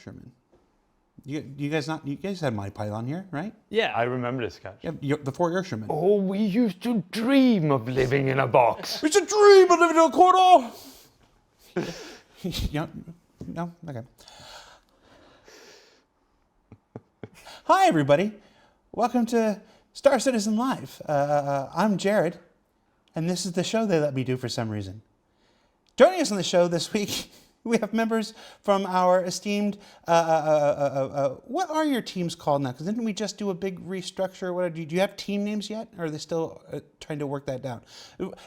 Sherman. You guys had my Python here, right? Yeah, I remember this sketch. Yeah, the 4 Airshipmen. Oh, we used to dream of living in a box. It's a dream of living in a corridor. No, okay. Hi, everybody. Welcome to Star Citizen Live. I'm Jared, and this is the show they let me do for some reason. Joining us on the show this week, we have members from our esteemed, what are your teams called now? Because didn't we just do a big restructure? What do you have team names yet? Or are they still trying to work that down?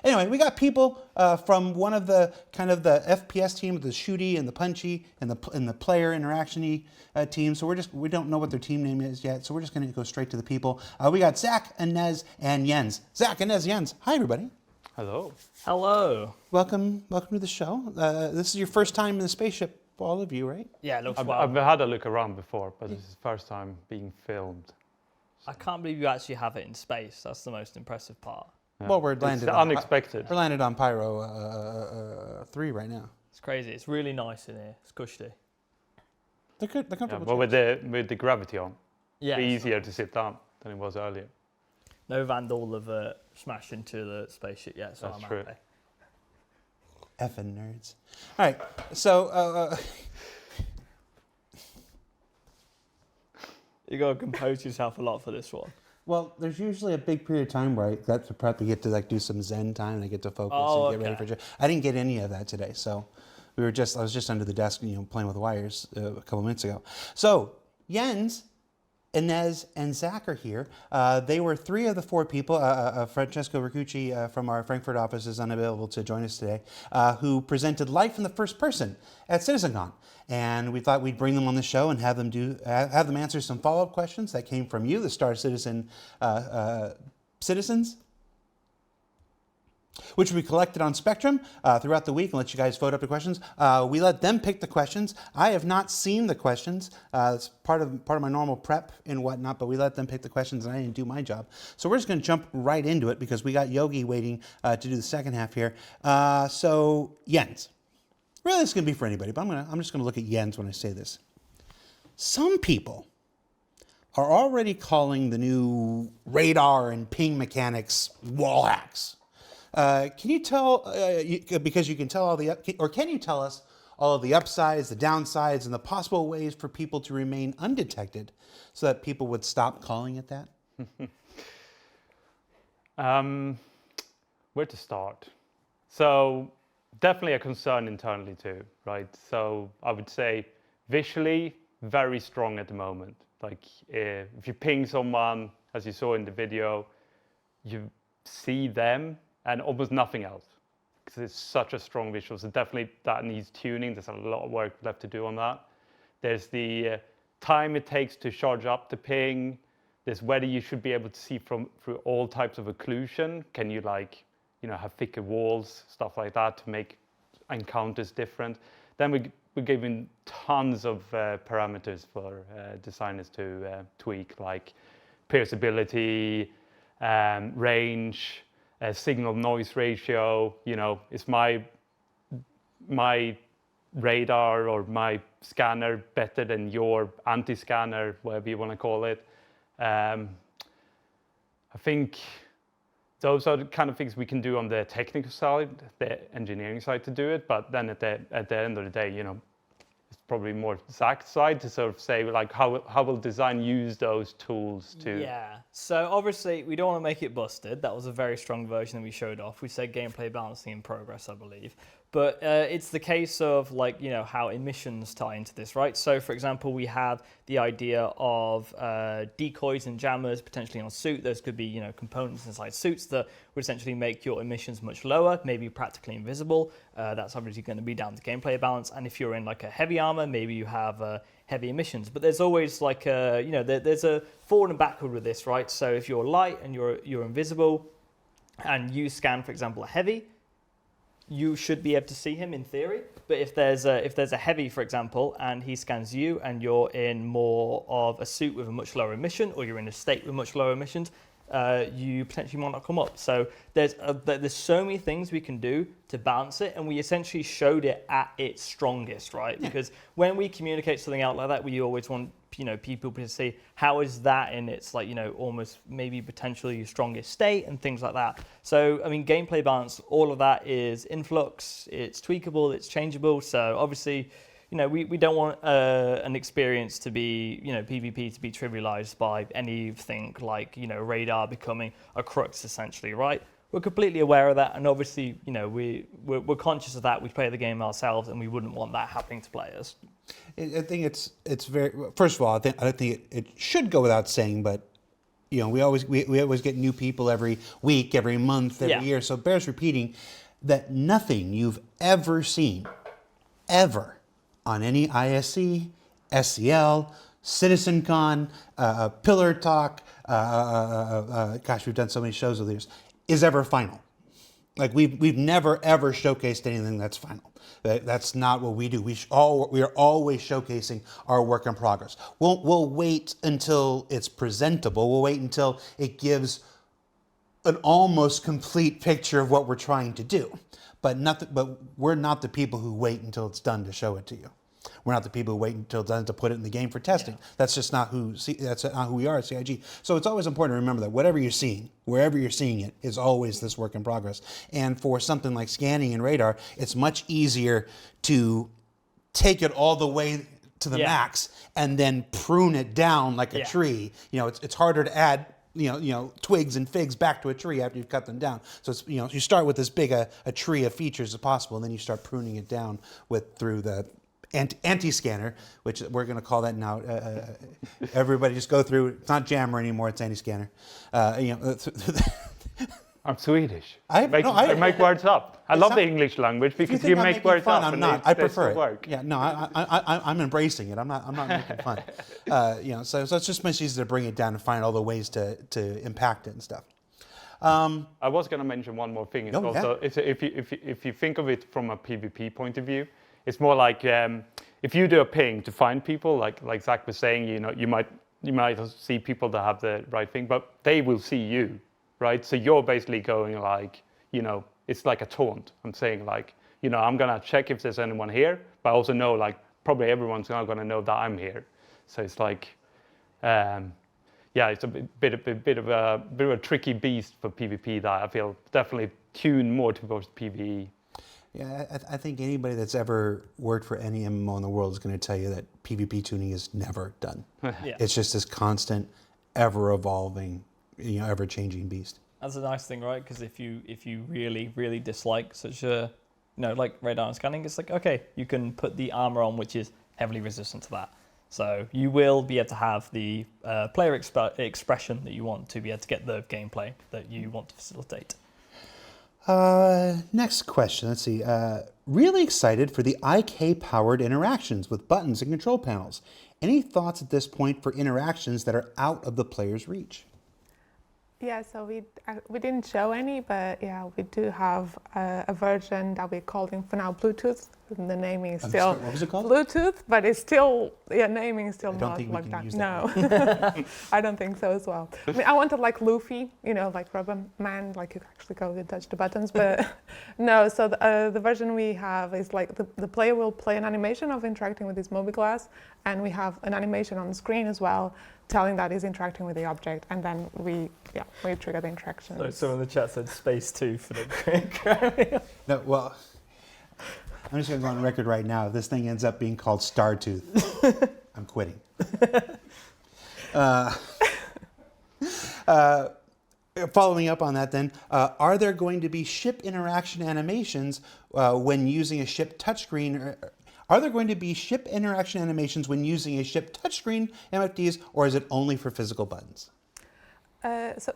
Anyway, we got people from one of the kind of the FPS team, the shooty and the punchy and the player interaction-y team. So we don't know what their team name is yet. So we're just going to go straight to the people. We got Zach, Inez, and Jens. Zach, Inez, Jens. Hi, everybody. Hello. Hello. Welcome to the show. This is your first time in the spaceship, all of you, right? Yeah, it looks I've had a look around before, but this is the first time being filmed. I can't believe you actually have it in space. That's the most impressive part. Yeah. Well, we're landed on unexpected. We're landed on Pyro 3 right now. It's crazy. It's really nice in here. It's cushy. They're good. They're comfortable. Well, with the gravity on, Yeah. it's easier to sit down than it was earlier. No vandal have smashed into the spaceship yet, so That's I'm true. happy. Effing nerds. All right. So. You got to compose yourself a lot for this one. Well, there's usually a big period of time where I get to prep. We get to do some Zen time, and I get to focus and get ready for. I didn't get any of that today, so I was just under the desk, playing with wires a couple minutes ago. So Jens, Inez, and Zach are here. They were 3 of the 4 people. Francesco Riccucci from our Frankfurt office is unavailable to join us today, who presented live from the first person at CitizenCon. And we thought we'd bring them on the show and have them answer some follow-up questions that came from you, the Star Citizen citizens, which we collected on Spectrum throughout the week and let you guys vote up the questions. We let them pick the questions. I have not seen the questions. It's part of my normal prep and whatnot, but we let them pick the questions and I didn't do my job. So we're just going to jump right into it because we got Yogi waiting to do the second half here. So Jens. Really, this is going to be for anybody, but I'm just going to look at Jens when I say this. Some people are already calling the new radar and ping mechanics wall hacks. Can you tell, because you can tell can you tell us all of the upsides, the downsides, and the possible ways for people to remain undetected so that people would stop calling it that? Where to start? So definitely a concern internally too, right? So I would say visually very strong at the moment. Like if you ping someone, as you saw in the video, you see them and almost nothing else because it's such a strong visual. So definitely that needs tuning. There's a lot of work left to do on that. There's the time it takes to charge up the ping. There's whether you should be able to see through all types of occlusion. Can you have thicker walls, stuff like that to make encounters different. Then we're given tons of parameters for designers to tweak, like pierceability, range, signal noise ratio. Is my radar or my scanner better than your anti-scanner, whatever you want to call it? I think those are the kind of things we can do on the technical side, the engineering side to do it. But then at the end of the day, it's probably more Zach's side to sort of say like how will design use those tools to. Yeah. So obviously we don't want to make it busted. That was a very strong version that we showed off. We said gameplay balancing in progress, I believe. But it's the case of how emissions tie into this, right? So for example, we have the idea of decoys and jammers potentially on suit. Those could be components inside suits that would essentially make your emissions much lower, maybe practically invisible. That's obviously going to be down to gameplay balance. And if you're in like a heavy armor, maybe you have heavy emissions. But there's always there's a forward and backward with this, right? So if you're light and you're invisible, and you scan, for example, a heavy, you should be able to see him in theory. But if there's a heavy, for example, and he scans you and you're in more of a suit with a much lower emission, or you're in a state with much lower emissions, you potentially might not come up. So there's so many things we can do to balance it, and we essentially showed it at its strongest, right? Yeah. Because when we communicate something out like that, we always want people to say, how is that in its almost maybe potentially strongest state and things like that. So I mean, gameplay balance, all of that is in flux, it's tweakable, it's changeable. So obviously, we don't want an experience to be, PvP to be trivialized by anything like, radar becoming a crux essentially, right? We're completely aware of that, and obviously, we're conscious of that. We play the game ourselves, and we wouldn't want that happening to players. I think it's very. First of all, I think it should go without saying, but we always get new people every week, every month, every year. So it bears repeating that nothing you've ever seen, ever, on any ISC, SCL, CitizenCon, Pillar Talk. Gosh, we've done so many shows with these. Is ever final. Like we've never ever showcased anything that's final. That's not what we do. We are always showcasing our work in progress. We'll wait until it's presentable. We'll wait until it gives an almost complete picture of what we're trying to do. But we're not the people who wait until it's done to show it to you. We're not the people who wait until it's done to put it in the game for testing. Yeah. That's just not who we are at CIG. So it's always important to remember that whatever you're seeing, wherever you're seeing it, is always this work in progress. And for something like scanning and radar, it's much easier to take it all the way to the max and then prune it down like a tree. It's harder to add twigs and figs back to a tree after you've cut them down. So it's, you start with this big a tree of features as possible, and then you start pruning it down through the anti-scanner, which we're going to call that now. Everybody just go through. It's not Jammer anymore. It's anti-scanner. I'm Swedish. I make words up. I love the English language because you make words up. I'm not. I prefer it. Work. Yeah, no, I'm embracing it. I'm not making fun. So it's just much easier to bring it down and find all the ways to impact it and stuff. I was going to mention one more thing. It's also if you think of it from a PvP point of view, it's more like if you do a ping to find people, like Zach was saying, you might see people that have the right thing, but they will see you, right? So you're basically going like, it's like a taunt. I'm saying like, I'm gonna check if there's anyone here, but I also know like probably everyone's not gonna know that I'm here. So it's like, it's a bit of a tricky beast for PvP that I feel definitely tuned more towards PvE. Yeah, I think anybody that's ever worked for any MMO in the world is going to tell you that PvP tuning is never done. It's just this constant, ever-evolving, ever-changing beast. That's a nice thing, right? Because if you really, really dislike such a, like radar and scanning, it's like, okay, you can put the armor on, which is heavily resistant to that. So you will be able to have the player expression that you want to be able to get the gameplay that you want to facilitate. Next question. Let's see. Really excited for the IK-powered interactions with buttons and control panels. Any thoughts at this point for interactions that are out of the player's reach? Yeah, so we didn't show any, but yeah, we do have a version that we're calling for now Bluetooth. And the naming is still what was it called? Bluetooth, but it's still naming is still not like that. No, I don't think so as well. I mean, I wanted like Luffy, like Rubber Man, like you actually go and touch the buttons, but no. So the version we have is like the player will play an animation of interacting with his mobiGlas, and we have an animation on the screen as well, telling that he's interacting with the object, and then we trigger the interaction. So someone in the chat said Space 2 for the No, well, I'm just going to go on record right now. If this thing ends up being called Startooth, I'm quitting. Following up on that then, are there going to be ship interaction animations when using a ship touchscreen? Are there going to be ship interaction animations when using a ship touchscreen MFDs, or is it only for physical buttons?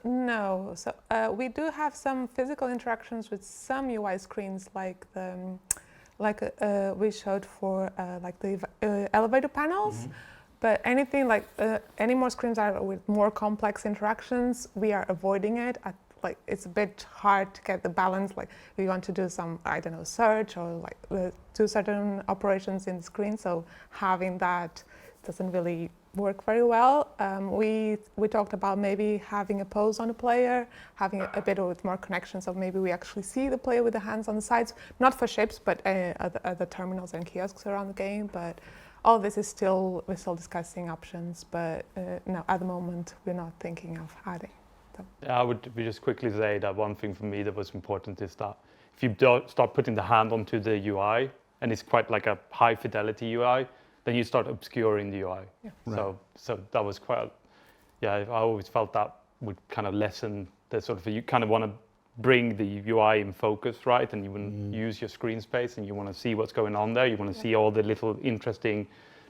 No. So we do have some physical interactions with some UI screens, like we showed for like the elevator panels. Mm-hmm. But anything like any more screens are with more complex interactions, we are avoiding it. Like it's a bit hard to get the balance. Like we want to do some, search or like do certain operations in the screen. So having that doesn't really work very well. We talked about maybe having a pose on a player, having a bit with more connection, so maybe we actually see the player with the hands on the sides, not for ships, but other terminals and kiosks around the game. But all this is we're still discussing options, but no, at the moment we're not thinking of adding them. I would just quickly say that one thing for me that was important is that if you don't start putting the hand onto the UI, and it's quite like a high fidelity UI, then you start obscuring the UI. Yeah. Right. So that was quite, I always felt that would kind of lessen the sort of, you kind of want to bring the UI in focus, right? And you want to use your screen space and you want to see what's going on there. You want to see all the little interesting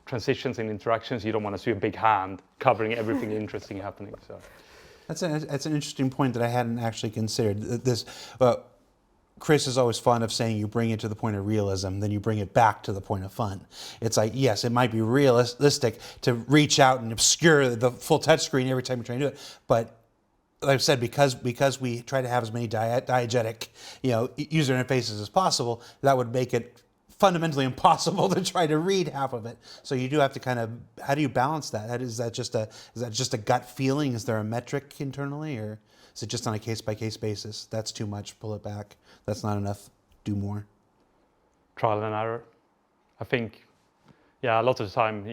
transitions and interactions. You don't want to see a big hand covering everything interesting happening. So That's an interesting point that I hadn't actually considered. This, Chris is always fond of saying you bring it to the point of realism, then you bring it back to the point of fun. It's like, yes, it might be realistic to reach out and obscure the full touchscreen every time you try to do it, but like I said, because we try to have as many diegetic, user interfaces as possible, that would make it fundamentally impossible to try to read half of it. So you do have to kind of, how do you balance that? Is that just a gut feeling? Is there a metric internally, or is it just on a case-by-case basis? That's too much, pull it back. That's not enough, do more. trial and error. I think, a lot of the time,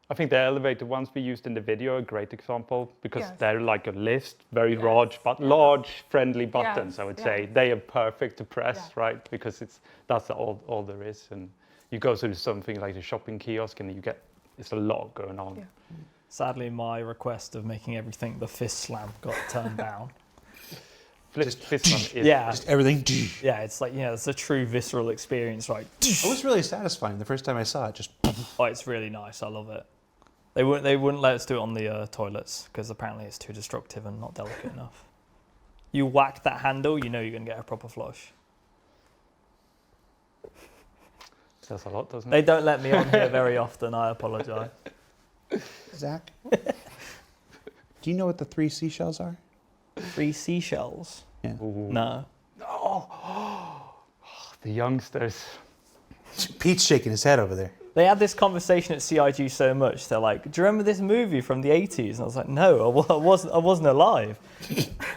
I think the elevator ones we used in the video are a great example because they're like a list, very large, but large, friendly buttons. I would say they are perfect to press, right? Because that's all there is. And you go to something like the shopping kiosk, and it's a lot going on. Yeah. Sadly, my request of making everything the fist slam got turned down. Just everything. Yeah, it's like, it's a true visceral experience, right? It was really satisfying the first time I saw it. Just. Oh, it's really nice. I love it. They wouldn't let us do it on the toilets because apparently it's too destructive and not delicate enough. You whack that handle, you're going to get a proper flush. Says a lot, doesn't it? They don't let me on here very often. I apologise. Zach, do you know what the 3 seashells are? 3 seashells? Yeah. Ooh. No. Oh, the youngsters. Pete's shaking his head over there. They had this conversation at CIG so much. They're like, "Do you remember this movie from the 80s?" And I was like, "No, I wasn't alive."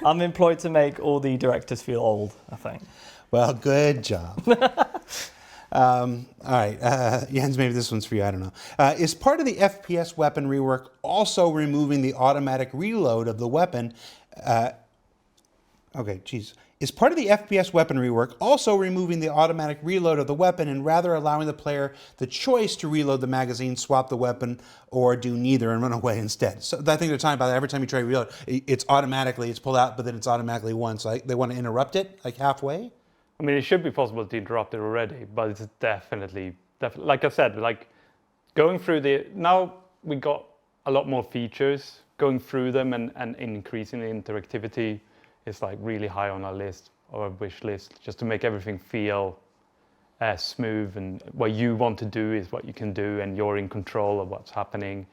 I'm employed to make all the directors feel old, I think. Well, good job. All right, Jens, maybe this one's for you. I don't know. Is part of the FPS weapon rework also removing the automatic reload of the weapon? Is part of the FPS weapon rework also removing the automatic reload of the weapon and rather allowing the player the choice to reload the magazine, swap the weapon, or do neither and run away instead? So I think they're talking about that every time you try to reload, it's pulled out, but then it's automatically won. So they want to interrupt it like halfway? I mean, it should be possible to interrupt it already, but it's definitely, like I said, like going through now we got a lot more features, going through them and increasing the interactivity is like really high on our list or our wish list, just to make everything feel smooth, and what you want to do is what you can do and you're in control of what's happening.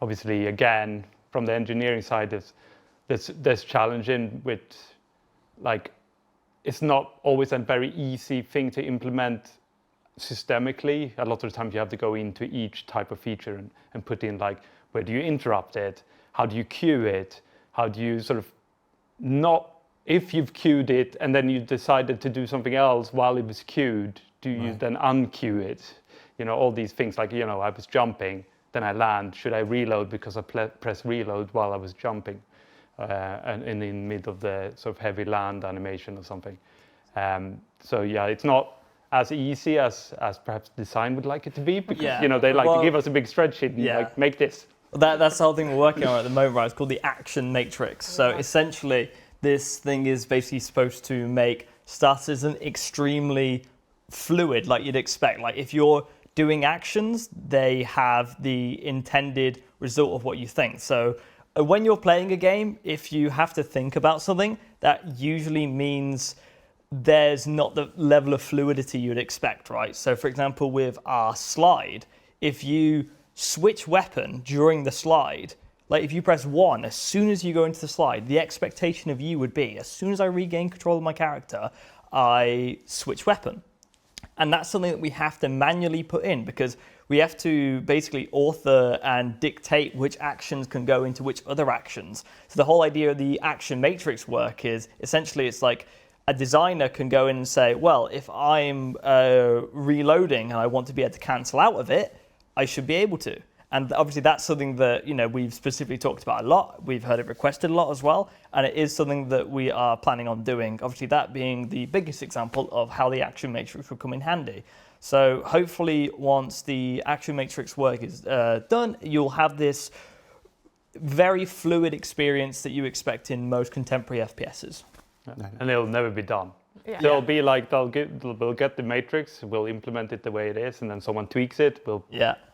Obviously, again, from the engineering side, there's challenging with, like, it's not always a very easy thing to implement systemically. A lot of the times you have to go into each type of feature and put in, like, where do you interrupt it? How do you queue it? How do you sort of if you've queued it and then you decided to do something else while it was queued, do you then unqueue it? All these things, like, I was jumping, then I land. Should I reload because I press reload while I was jumping? And in the middle of the sort of heavy land animation or something. It's not as easy as perhaps design would like it to be, because they like to give us a big spreadsheet and like, make this. That's the whole thing we're working on at the moment, right? It's called the action matrix. So essentially, this thing is basically supposed to make statism extremely fluid, like you'd expect. Like if you're doing actions, they have the intended result of what you think. So when you're playing a game, if you have to think about something, that usually means there's not the level of fluidity you'd expect, right? So for example, with our slide, if you switch weapon during the slide, like if you press 1, as soon as you go into the slide, the expectation of you would be, as soon as I regain control of my character, I switch weapon. And that's something that we have to manually put in, because we have to basically author and dictate which actions can go into which other actions. So the whole idea of the action matrix work is essentially it's like a designer can go in and say, well, if I'm reloading and I want to be able to cancel out of it, I should be able to. And obviously that's something that, you know, we've specifically talked about a lot. We've heard it requested a lot as well. And it is something that we are planning on doing. Obviously that being the biggest example of how the action matrix will come in handy. So hopefully once the action matrix work is done, you'll have this very fluid experience that you expect in most contemporary FPSs. Yeah. And it'll never be done. Yeah. They'll be like, they'll get the matrix, we'll implement it the way it is, and then someone tweaks it, we'll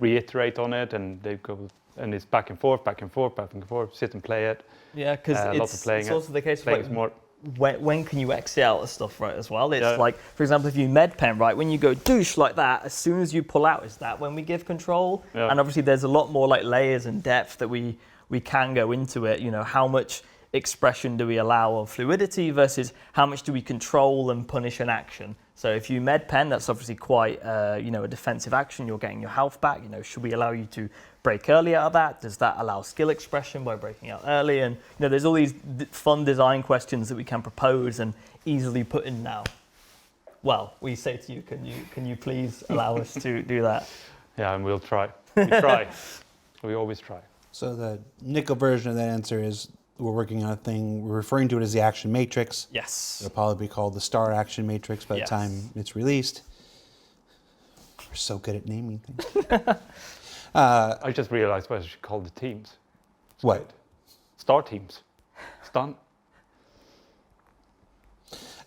reiterate on it, and they go, and it's back and forth, back and forth, back and forth, sit and play it. Yeah, because it's also the case of more. When can you exit out of stuff, right, as well? It's like, for example, if you med pen, right, when you go douche like that, as soon as you pull out, is that when we give control? Yeah. And obviously there's a lot more like layers and depth that we can go into it, you know, how much expression do we allow of fluidity versus how much do we control and punish an action. So if you med pen, that's obviously quite you know, a defensive action. You're getting your health back. You know, should we allow you to break early out of that? Does that allow skill expression by breaking out early? And you know, there's all these fun design questions that we can propose and easily put in now. Well, we say to you, can you please allow us to do that? Yeah, and we'll try. We try. We always try. So the nickel version of that answer is we're working on a thing, we're referring to it as the action matrix. Yes. It'll probably be called the star action matrix by the time it's released. We're so good at naming things. I just realized what I should call the teams. What? Star teams. It's done.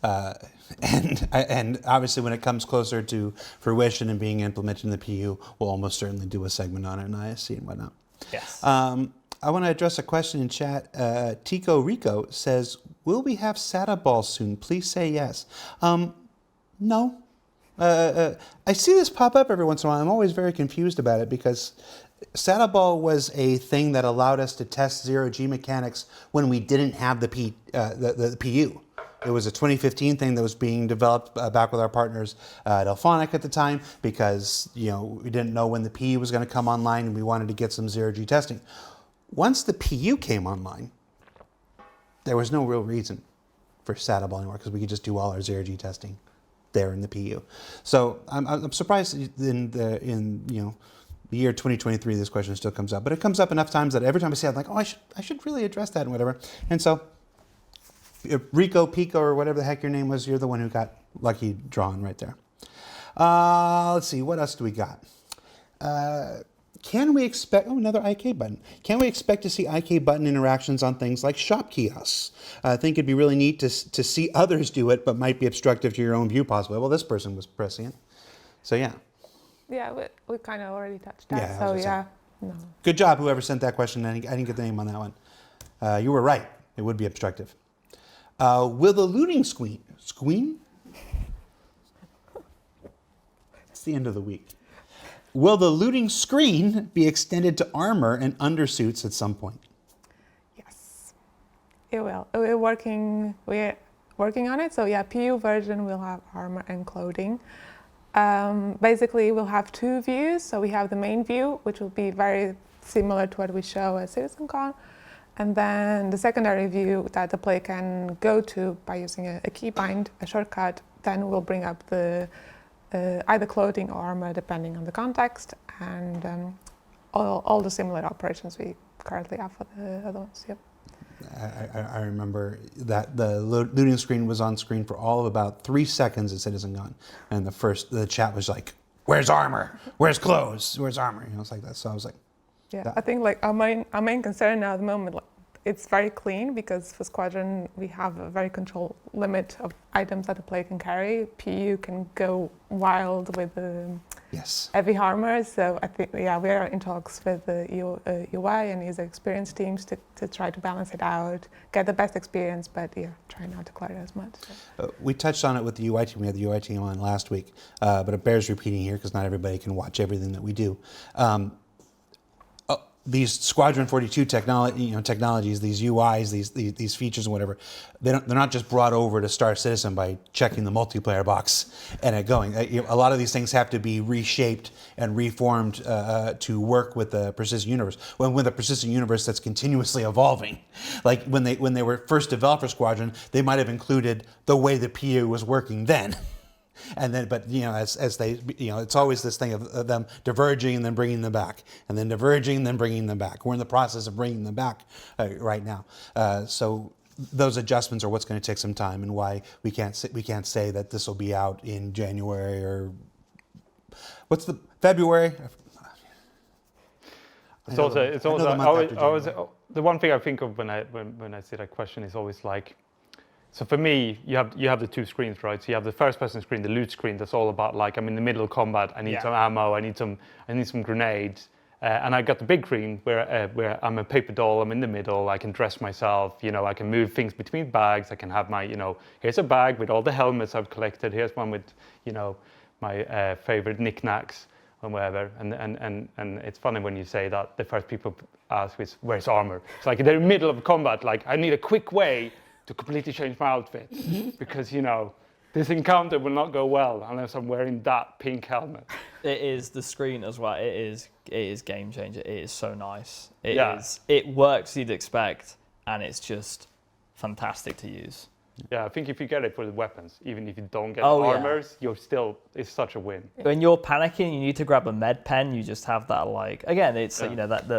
And obviously when it comes closer to fruition and being implemented in the PU, we'll almost certainly do a segment on it in ISC and whatnot. Yes. I want to address a question in chat. Tico Rico says, will we have SATA balls soon? Please say yes. No. I see this pop up every once in a while. I'm always very confused about it because SATA ball was a thing that allowed us to test zero-G mechanics when we didn't have the PU. It was a 2015 thing that was being developed back with our partners at Delphonic at the time because, you know, we didn't know when the PU was going to come online and we wanted to get some zero-G testing. Once the PU came online, there was no real reason for SATA ball anymore because we could just do all our zero-G testing there in the PU. So I'm surprised in the year 2023 this question still comes up, but it comes up enough times that every time I see it, I'm like, oh, I should really address that and whatever. And so Rico, Pico, or whatever the heck your name was, you're the one who got lucky drawn right there. Let's see, what else do we got? Can we expect, another IK button. Can we expect to see IK button interactions on things like shop kiosks? I think it'd be really neat to see others do it, but might be obstructive to your own view possibly. Well, this person was pressing it. So yeah. Yeah, we kind of already touched that. Yeah, so yeah, no. Good job, whoever sent that question. I didn't get the name on that one. You were right. It would be obstructive. Will the looting screen? It's the end of the week. Will the looting screen be extended to armor and undersuits at some point? Yes, it will. We're working on it. So yeah, PU version will have armor and clothing. Basically, we'll have two views. So we have the main view, which will be very similar to what we show at CitizenCon. And then the secondary view that the player can go to by using a keybind, a shortcut, then we'll bring up the either clothing or armor, depending on the context, and all the similar operations we currently have for the other ones. Yep. I remember that the looting screen was on screen for all of about 3 seconds at CitizenCon, and the chat was like, "Where's armor? Where's clothes? Where's armor?" You know, it's like that. So I was like, yeah, I think like our main concern now at the moment, like, it's very clean because for Squadron we have a very controlled limit of items that the player can carry. PU can go wild with heavy armor, so I think we are in talks with the UI and user experience teams to try to balance it out, get the best experience, but try not to clutter as much. So. We touched on it with the UI team. We had the UI team on last week, but it bears repeating here because not everybody can watch everything that we do. these Squadron 42 technologies, these UIs, these features and whatever, they're not just brought over to Star Citizen by checking the multiplayer box and it going. A lot of these things have to be reshaped and reformed to work with the persistent universe. With a persistent universe that's continuously evolving. Like when they were first developed for Squadron, they might have included the way the PU was working then. And then, but as they, it's always this thing of them diverging and then bringing them back, and then diverging and then bringing them back. We're in the process of bringing them back right now. So those adjustments are what's going to take some time, and why we can't say that this will be out in January or what's the February. The one thing I think of when I see that question is always like. So for me, you have the two screens, right? So you have the first-person screen, the loot screen. That's all about like I'm in the middle of combat. I need some ammo. I need some grenades. And I got the big screen where I'm a paper doll. I'm in the middle. I can dress myself. I can move things between bags. I can have my here's a bag with all the helmets I've collected. Here's one with my favorite knickknacks and whatever. And it's funny when you say that. The first people ask is where's armor? It's like they're in the middle of combat. Like I need a quick way to completely change my outfit because this encounter will not go well unless I'm wearing that pink helmet. It is the screen as well. It is game changer. It is so nice. It works you'd expect, and it's just fantastic to use. Yeah, I think if you get it for the weapons, even if you don't get armors, it's such a win. When you're panicking, you need to grab a med pen. You just have that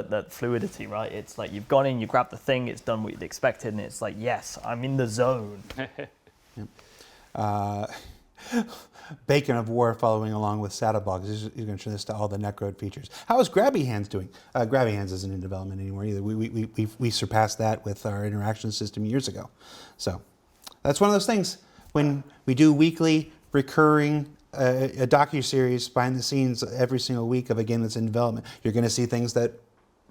that fluidity, right? It's like you've gone in, you grab the thing, it's done what you'd expected, and it's like, yes, I'm in the zone. Bacon of War following along with Saddlebugs. He's going to show this to all the Necrode features. How is Grabby Hands doing? Grabby Hands isn't in development anymore either. We surpassed that with our interaction system years ago. So that's one of those things. When we do weekly, recurring, a docu-series behind the scenes every single week of a game that's in development, you're going to see things that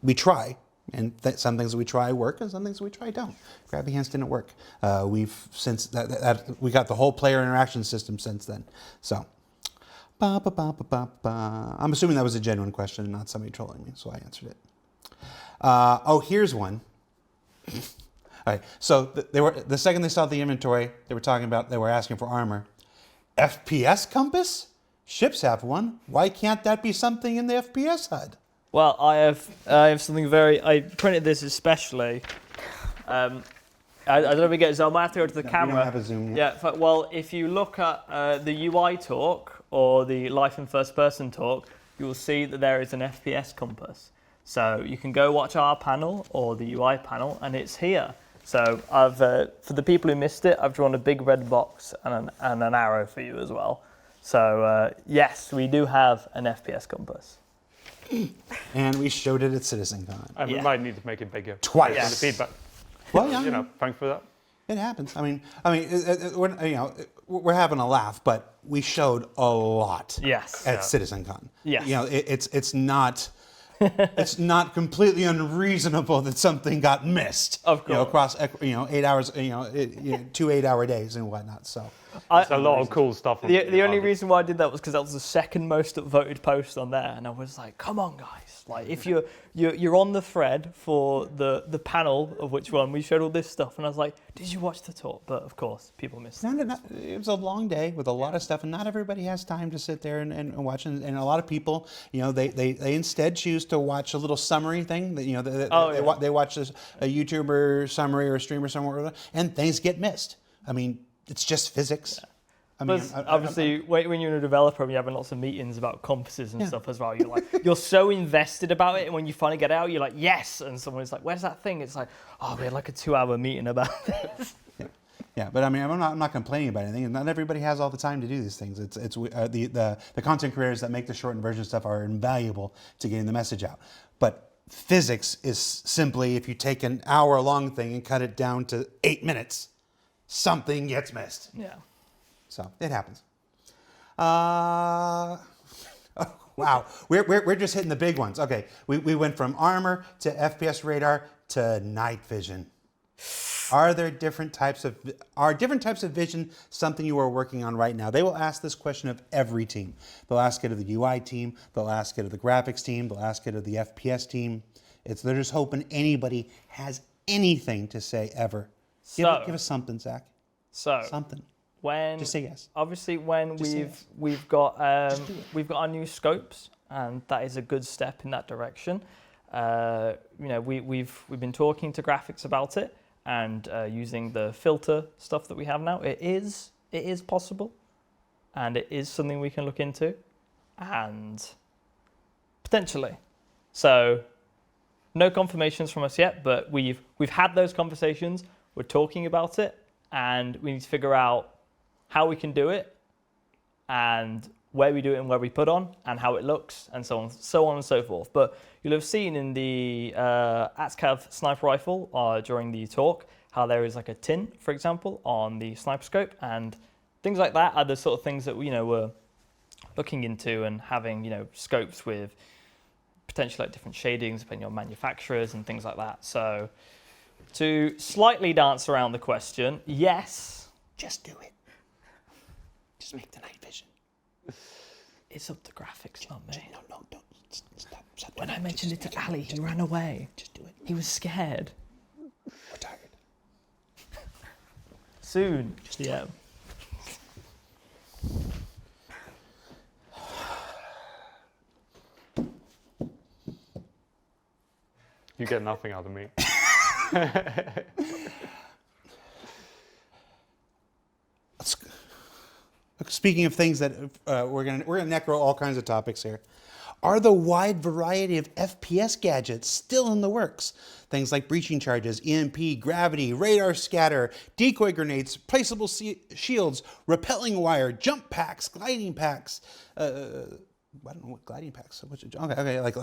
we try. And some things that we try work, and some things that we try don't. Grabby Hands didn't work. We got the whole player interaction system since then. So, I'm assuming that was a genuine question and not somebody trolling me, so I answered it. Here's one. All right. So the second they saw the inventory, they were asking for armor. FPS compass? Ships have one. Why can't that be something in the FPS HUD? Well, I have something I printed this especially. I don't know if we get zoom. I have to go to the camera. We don't have a zoom yet. Yeah. Well, if you look at the UI talk or the life in first person talk, you will see that there is an FPS compass. So you can go watch our panel or the UI panel, and it's here. So I've for the people who missed it, I've drawn a big red box and an arrow for you as well. So yes, we do have an FPS compass. And we showed it at CitizenCon. And we might need to make it bigger. Twice. Yeah. The feedback. Well, yeah. Thanks for that. It happens. We're having a laugh, but we showed a lot. Yes. At CitizenCon. Yes. It's not. It's not completely unreasonable that something got missed. Of course. Across 8 hours, 2 8-hour days and whatnot. So it's a lot of cool stuff. The only reason why I did that was because that was the second most voted post on there, and I was like, "Come on, guys! Like, if you're on the thread for the panel of which one we showed all this stuff," and I was like, "Did you watch the talk?" But of course, people missed it. No, it was a long day with a lot of stuff, and not everybody has time to sit there and watch. And a lot of people, they instead choose to watch a little summary thing. That they watch a YouTuber summary or a streamer somewhere, and things get missed. I mean, it's just physics. Yeah. Obviously, when you're a developer and you're having lots of meetings about compasses and stuff as well, you're so invested about it, and when you finally get out, you're like, yes, and someone's like, where's that thing? It's like, oh, we had like a 2-hour meeting about this. Yeah, but I mean, I'm not complaining about anything. Not everybody has all the time to do these things. It's the content creators that make the shortened version stuff are invaluable to getting the message out. But physics is simply if you take an hour-long thing and cut it down to 8 minutes, something gets missed. Yeah. So it happens. Wow, we're just hitting the big ones. Okay, we went from armor to FPS radar to night vision. Are different types of vision something you are working on right now? They will ask this question of every team. They'll ask it of the UI team. They'll ask it of the graphics team. They'll ask it of the FPS team. They're just hoping anybody has anything to say ever. Give us something, Zach. So something. When just say yes. Obviously, when we've got our new scopes, and that is a good step in that direction. We've been talking to graphics about it, and using the filter stuff that we have now. It is possible, and it is something we can look into, and potentially. So, no confirmations from us yet, but we've had those conversations. We're talking about it, and we need to figure out how we can do it, and where we do it, and where we put on, and how it looks, and so on and so forth. But you'll have seen in the ATSCAV sniper rifle during the talk how there is like a tin, for example, on the sniper scope, and things like that are the sort of things that we're looking into, and having scopes with potentially like different shadings depending on manufacturers and things like that. So to slightly dance around the question, yes. Just do it. Just make the night vision. It's up to graphics, not me. No, don't. Stop. When I mentioned it to Ali, he ran away. Just do it. He was scared. We're tired. Soon. Yeah. You get nothing out of me. Speaking of things that we're gonna necro all kinds of topics here. Are the wide variety of FPS gadgets still in the works? Things like breaching charges, EMP, gravity, radar scatter, decoy grenades, placeable shields, repelling wire, jump packs, gliding packs. I don't know what gliding packs. Okay, like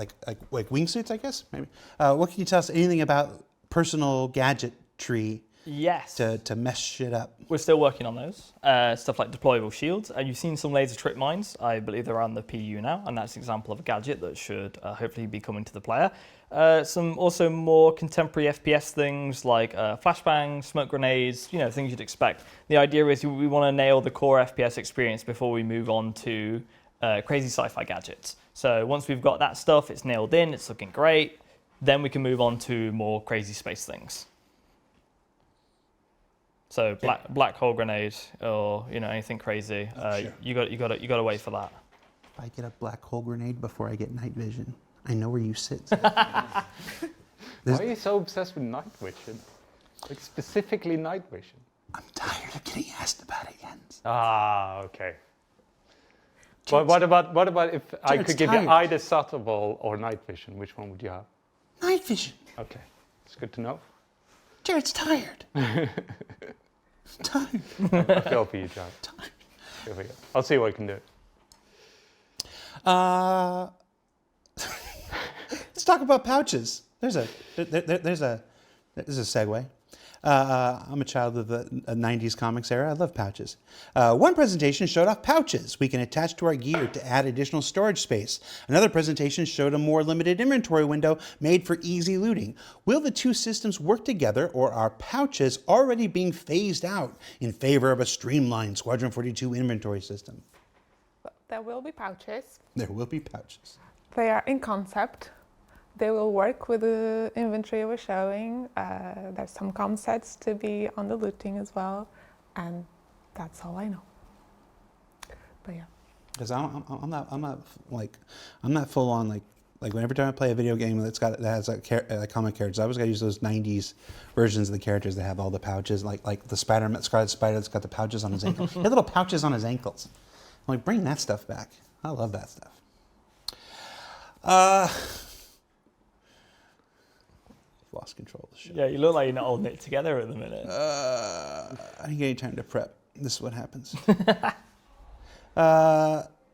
wingsuits, I guess maybe. What can you tell us? Anything about personal gadgetry? Yes. To mess shit up. We're still working on those. Stuff like deployable shields. You've seen some laser trip mines. I believe they're on the PU now, and that's an example of a gadget that should hopefully be coming to the player. Some also more contemporary FPS things like flashbangs, smoke grenades, things you'd expect. The idea is we want to nail the core FPS experience before we move on to crazy sci-fi gadgets. So once we've got that stuff, it's nailed in, it's looking great, then we can move on to more crazy space things. So black hole grenade or anything crazy. Sure. You got to wait for that. If I get a black hole grenade before I get night vision, I know where you sit. Why are you so obsessed with night vision? Like specifically night vision? I'm tired of getting asked about it, Jens. Ah, okay. But what about if I could give you either subtle or night vision? Which one would you have? Night vision. Okay, it's good to know. Jared's tired. Tired. I feel for you, Jared. Tired. I'll see what I can do. Let's talk about pouches. There's a segue. I'm a child of the 90s comics era. I love pouches. One presentation showed off pouches we can attach to our gear to add additional storage space. Another presentation showed a more limited inventory window made for easy looting. Will the two systems work together, or are pouches already being phased out in favor of a streamlined Squadron 42 inventory system? There will be pouches. There will be pouches. They are in concept. They will work with the inventory we're showing. There's some concepts to be on the looting as well, and that's all I know. But yeah. Because I'm not full on like whenever time I play a video game that has comic characters, I always gotta use those 90s versions of the characters that have all the pouches, like the Spider-Man, Scarlet Spider that's got the pouches on his ankles. He had little pouches on his ankles. I'm like, bring that stuff back. I love that stuff. Lost control of the show. Yeah, you look like you're not holding it together at the minute. I didn't get any time to prep. This is what happens.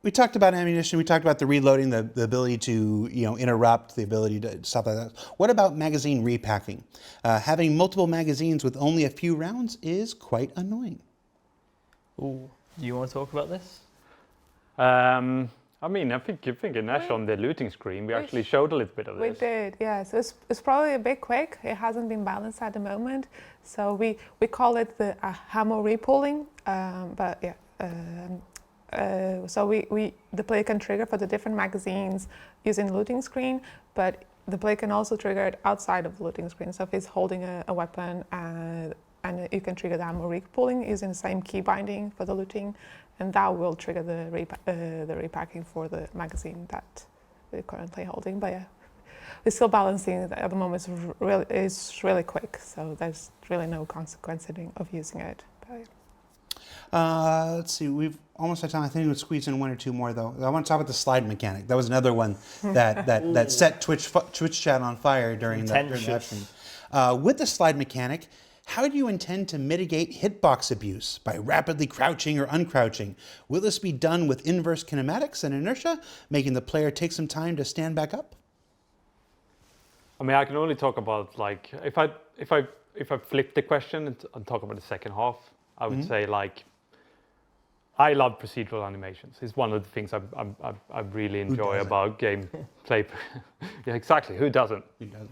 We talked about ammunition. We talked about the reloading, the ability to interrupt, the ability to stuff like that. What about magazine repacking? Having multiple magazines with only a few rounds is quite annoying. Ooh, do you want to talk about this? I think Nash on the looting screen, we actually showed a little bit of this. We did, yeah. So it's probably a bit quick. It hasn't been balanced at the moment. So we call it the ammo repooling. But yeah. So the player can trigger for the different magazines using the looting screen. But the play can also trigger it outside of the looting screen. So if he's holding a weapon and you can trigger the ammo repooling using the same key binding for the looting, and that will trigger the repacking for the magazine that we're currently holding. But yeah, we're still balancing at the moment. It's really quick, so there's really no consequence of using it. But yeah. Let's see, we've almost had time. I think we'll squeeze in one or two more though. I want to talk about the slide mechanic. That was another one that set Twitch chat on fire during the live stream. With the slide mechanic, how do you intend to mitigate hitbox abuse by rapidly crouching or uncrouching? Will this be done with inverse kinematics and inertia, making the player take some time to stand back up? I mean, I can only talk about like if I flip the question and talk about the second half, I would say like I love procedural animations. It's one of the things I really enjoy about gameplay. Yeah, exactly. Who doesn't?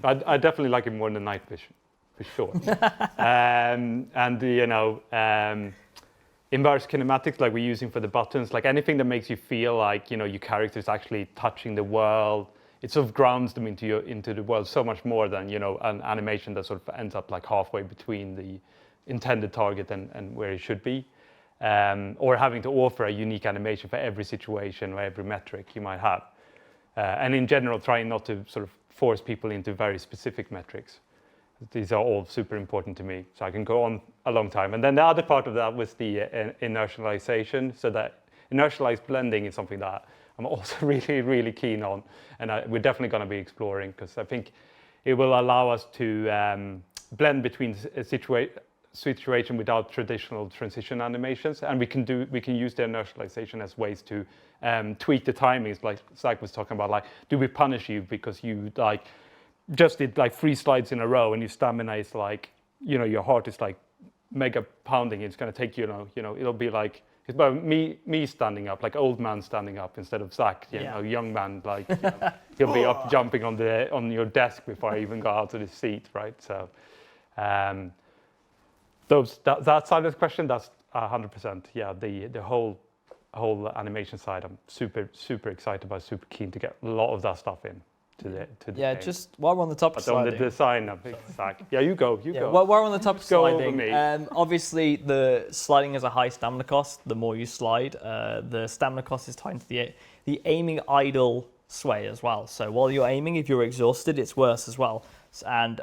I definitely like it more than night vision, for sure. And you know, inverse kinematics, like we're using for the buttons, like anything that makes you feel like, you know, your character is actually touching the world. It sort of grounds them into the world so much more than, you know, an animation that sort of ends up like halfway between the intended target and where it should be. Or having to offer a unique animation for every situation or every metric you might have. And in general, trying not to sort of force people into very specific metrics. These are all super important to me, so I can go on a long time. And then the other part of that was the inertialization. So that inertialized blending is something that I'm also really, really keen on. And we're definitely going to be exploring, because I think it will allow us to blend between situation without traditional transition animations, and we can use the inertialization as ways to tweak the timings, like Zach was talking about. Like, do we punish you because you like just did like 3 slides in a row and your stamina is like, you know, your heart is like mega pounding. It's going to take you know, it'll be like it's about me standing up, like old man standing up instead of Zach, you know, young man, like you know, he'll be up jumping on your desk before I even got out of the seat, right? So. That side of the question, that's 100%. Yeah, the whole animation side, I'm super excited about, super keen to get a lot of that stuff in to the yeah, game. Just while we're on the topic of sliding. On the design of it, Zach. Yeah, you go. While we're on the topic of sliding, me. Obviously the sliding has a high stamina cost. The more you slide, the stamina cost is tied to the aiming idle sway as well. So while you're aiming, if you're exhausted, it's worse as well. And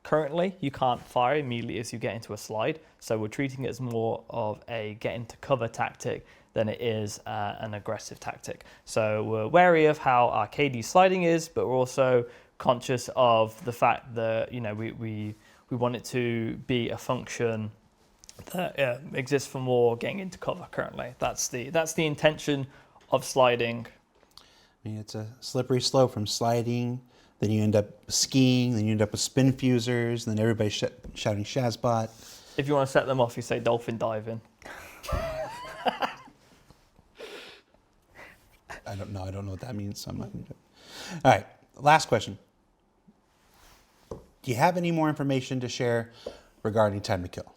Currently, you can't fire immediately as you get into a slide, so we're treating it as more of a get into cover tactic than it is an aggressive tactic. So we're wary of how arcadey sliding is, but we're also conscious of the fact that, you know, we want it to be a function that exists for more getting into cover currently. That's the intention of sliding. I mean, it's a slippery slope from sliding. Then you end up skiing, then you end up with spin fusers, then everybody's shouting Shazbot. If you want to set them off, you say dolphin diving. I don't know what that means, so I'm not going to do it. All right, last question. Do you have any more information to share regarding time to kill?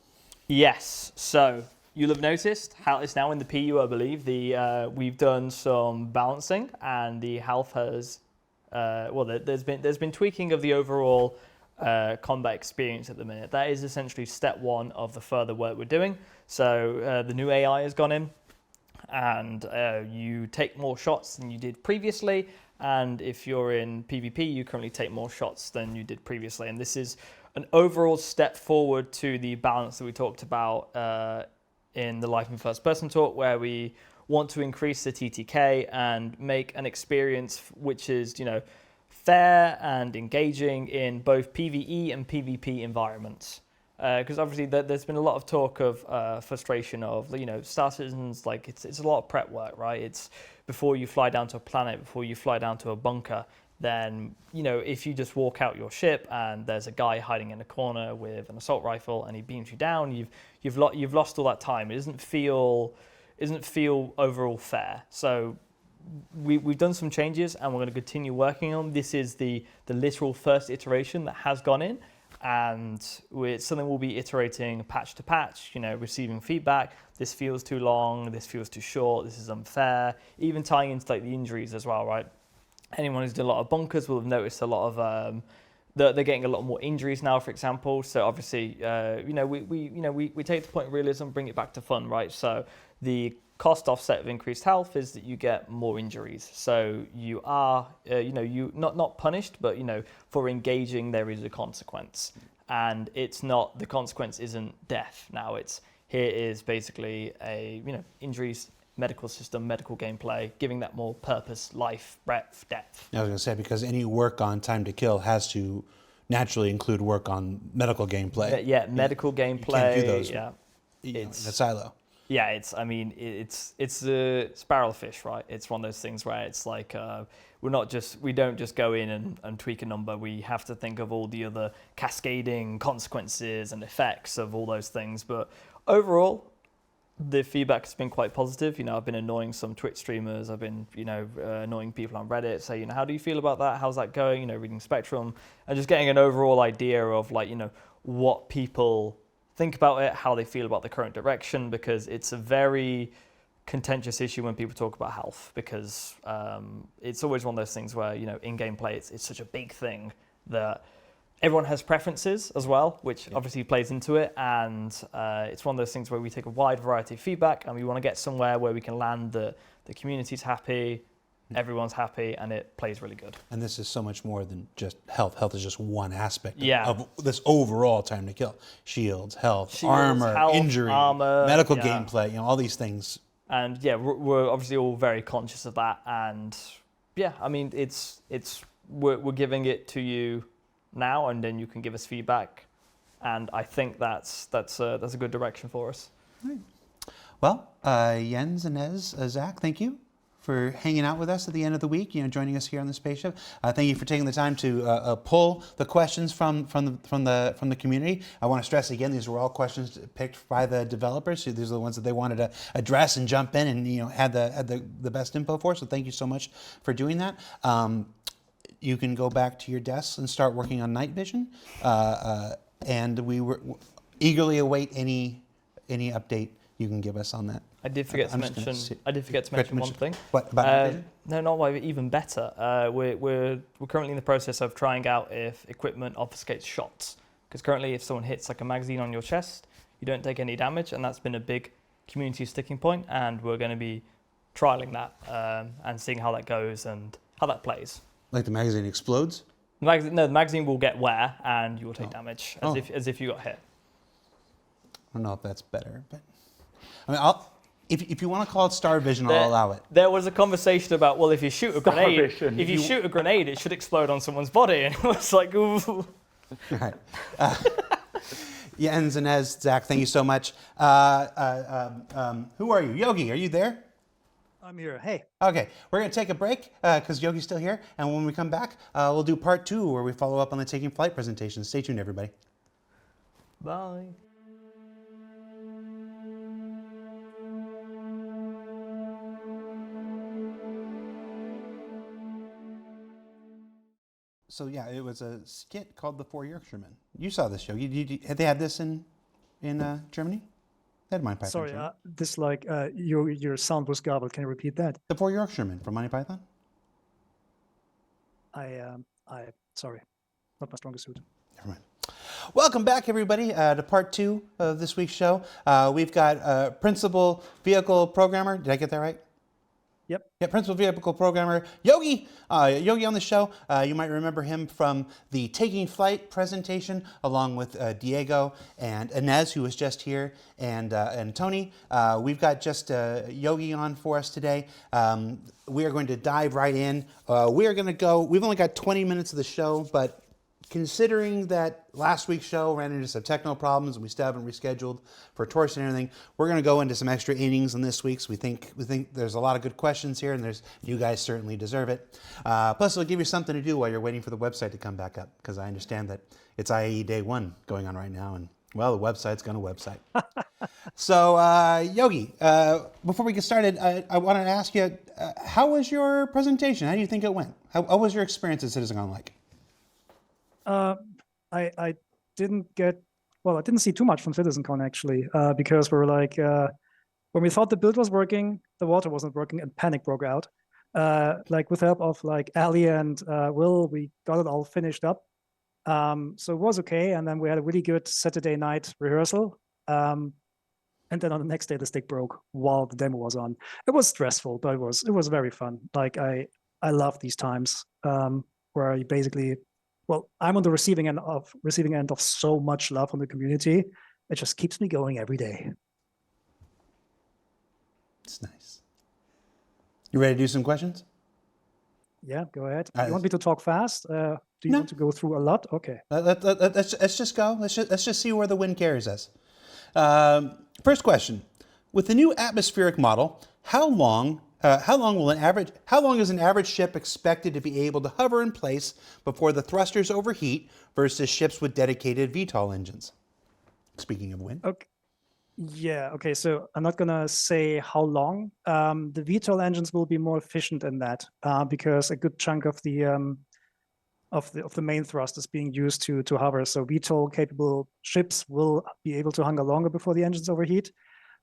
Yes, so you'll have noticed how it's now in the PU, I believe. We've done some balancing, and the health has... there's been tweaking of the overall combat experience at the minute. That is essentially step 1 of the further work we're doing. So the new AI has gone in, and you take more shots than you did previously. And if you're in PvP, you currently take more shots than you did previously. And this is an overall step forward to the balance that we talked about in the Life in First Person talk, where we want to increase the TTK and make an experience which is, you know, fair and engaging in both PvE and PvP environments. Because obviously there's been a lot of talk of frustration of, you know, Star Citizen's, like it's a lot of prep work, right? It's before you fly down to a planet, before you fly down to a bunker, then, you know, if you just walk out your ship and there's a guy hiding in a corner with an assault rifle and he beams you down, you've lost all that time. It doesn't feel overall fair. So we've done some changes and we're going to continue working on. This is the literal first iteration that has gone in, and it's something we'll be iterating patch to patch, you know, receiving feedback. This feels too long, this feels too short, this is unfair, even tying into like the injuries as well, right? anyone who's done a lot of bunkers will have noticed a lot of they're getting a lot more injuries now, for example. So obviously, we take the point of realism, bring it back to fun, right? So the cost offset of increased health is that you get more injuries. So you are, you not punished, but for engaging there is a consequence, and it's not, the consequence isn't death. Now here is basically a injuries, medical system, medical gameplay, giving that more purpose, life, breadth, depth. I was going to say, because any work on time to kill has to naturally include work on medical gameplay. Yeah, medical gameplay. You can't do those in a silo. Yeah, it's a sparrow fish, right? It's one of those things where it's like we don't just go in and tweak a number. We have to think of all the other cascading consequences and effects of all those things. But overall, the feedback has been quite positive. I've been annoying some Twitch streamers. I've been, annoying people on Reddit, say, how do you feel about that? How's that going? Reading Spectrum, and just getting an overall idea of what people think about it, how they feel about the current direction, because it's a very contentious issue when people talk about health, because it's always one of those things where, in gameplay, it's such a big thing that everyone has preferences as well, which obviously plays into it, and it's one of those things where we take a wide variety of feedback, and we want to get somewhere where we can land the community's happy, everyone's happy, and it plays really good. And this is so much more than just health. Health is just one aspect Yeah. of this overall time to kill. Shields, armor, health, injury, armor, medical yeah. gameplay, all these things. And yeah, we're obviously all very conscious of that, and yeah, I mean, we're giving it to you now, and then you can give us feedback, and I think that's a good direction for us. Right. Well, Jens, Inez, Zach, thank you for hanging out with us at the end of the week. Joining us here on the spaceship. Thank you for taking the time to pull the questions from the community. I want to stress again, these were all questions picked by the developers. So these are the ones that they wanted to address and jump in and had the best info for. So thank you so much for doing that. You can go back to your desks and start working on night vision, and we eagerly await any update you can give us on that. I did forget to mention one thing. What about night vision? No, not why, even better. We're currently in the process of trying out if equipment obfuscates shots, because currently if someone hits like a magazine on your chest, you don't take any damage, and that's been a big community sticking point, and we're going to be trialing that and seeing how that goes and how that plays. Like the magazine explodes? No, the magazine will get wear and you will take damage as if you got hit. I don't know if that's better, but I mean, if you want to call it star vision, I'll allow it. There was a conversation about, well, if you shoot a grenade, shoot a grenade, it should explode on someone's body, and it was like, ooh. All right. Jens, Inez, Zach, thank you so much. Who are you? Yogi, are you there? I'm here. Hey. Okay, we're going to take a break because Yogi's still here. And when we come back, we'll do part 2 where we follow up on the Taking Flight presentation. Stay tuned, everybody. Bye. So yeah, it was a skit called The Four Yorkshiremen. You saw this, Yogi. Had they had this in Germany? They had Monty Python. Sorry, your sound was garbled. Can you repeat that? The Four Yorkshiremen from Monty Python. Sorry, not my strongest suit. Never mind. Welcome back, everybody, to part 2 of this week's show. We've got Principal Vehicle Programmer. Did I get that right? Yep. Yeah, Principal Vehicle Programmer Yogi. Yogi on the show. You might remember him from the Taking Flight presentation, along with Diego and Inez, who was just here, and Tony. We've got just Yogi on for us today. We are going to dive right in. We are going to go. We've only got 20 minutes of the show, but considering that last week's show ran into some technical problems and we still haven't rescheduled for tours and everything, we're going to go into some extra innings on this week's. We think there's a lot of good questions here, and you guys certainly deserve it. Plus, it'll give you something to do while you're waiting for the website to come back up, because I understand that it's IAE Day 1 going on right now, and well, the website's going to website. So, Yogi, before we get started, I wanted to ask you, how was your presentation? How do you think it went? How was your experience at CitizenCon like? I didn't see too much from CitizenCon actually, because we were like, when we thought the build was working, the water wasn't working and panic broke out. like with help of like Ali and Will, we got it all finished up. So it was okay. And then we had a really good Saturday night rehearsal. And then on the next day, the stick broke while the demo was on. It was stressful, but it was very fun. Like I love these times where you basically, well, I'm on the receiving end of so much love from the community. It just keeps me going every day. It's nice. You ready to do some questions? Yeah, go ahead. All right. You want me to talk fast? Do you No. want to go through a lot? Okay. Let's just go. Let's just see where the wind carries us. First question: with the new atmospheric model, how long is an average ship expected to be able to hover in place before the thrusters overheat versus ships with dedicated VTOL engines? Speaking of wind. Okay. Yeah. Okay. So I'm not gonna say how long. The VTOL engines will be more efficient in that because a good chunk of the main thrust is being used to hover. So VTOL capable ships will be able to hover longer before the engines overheat.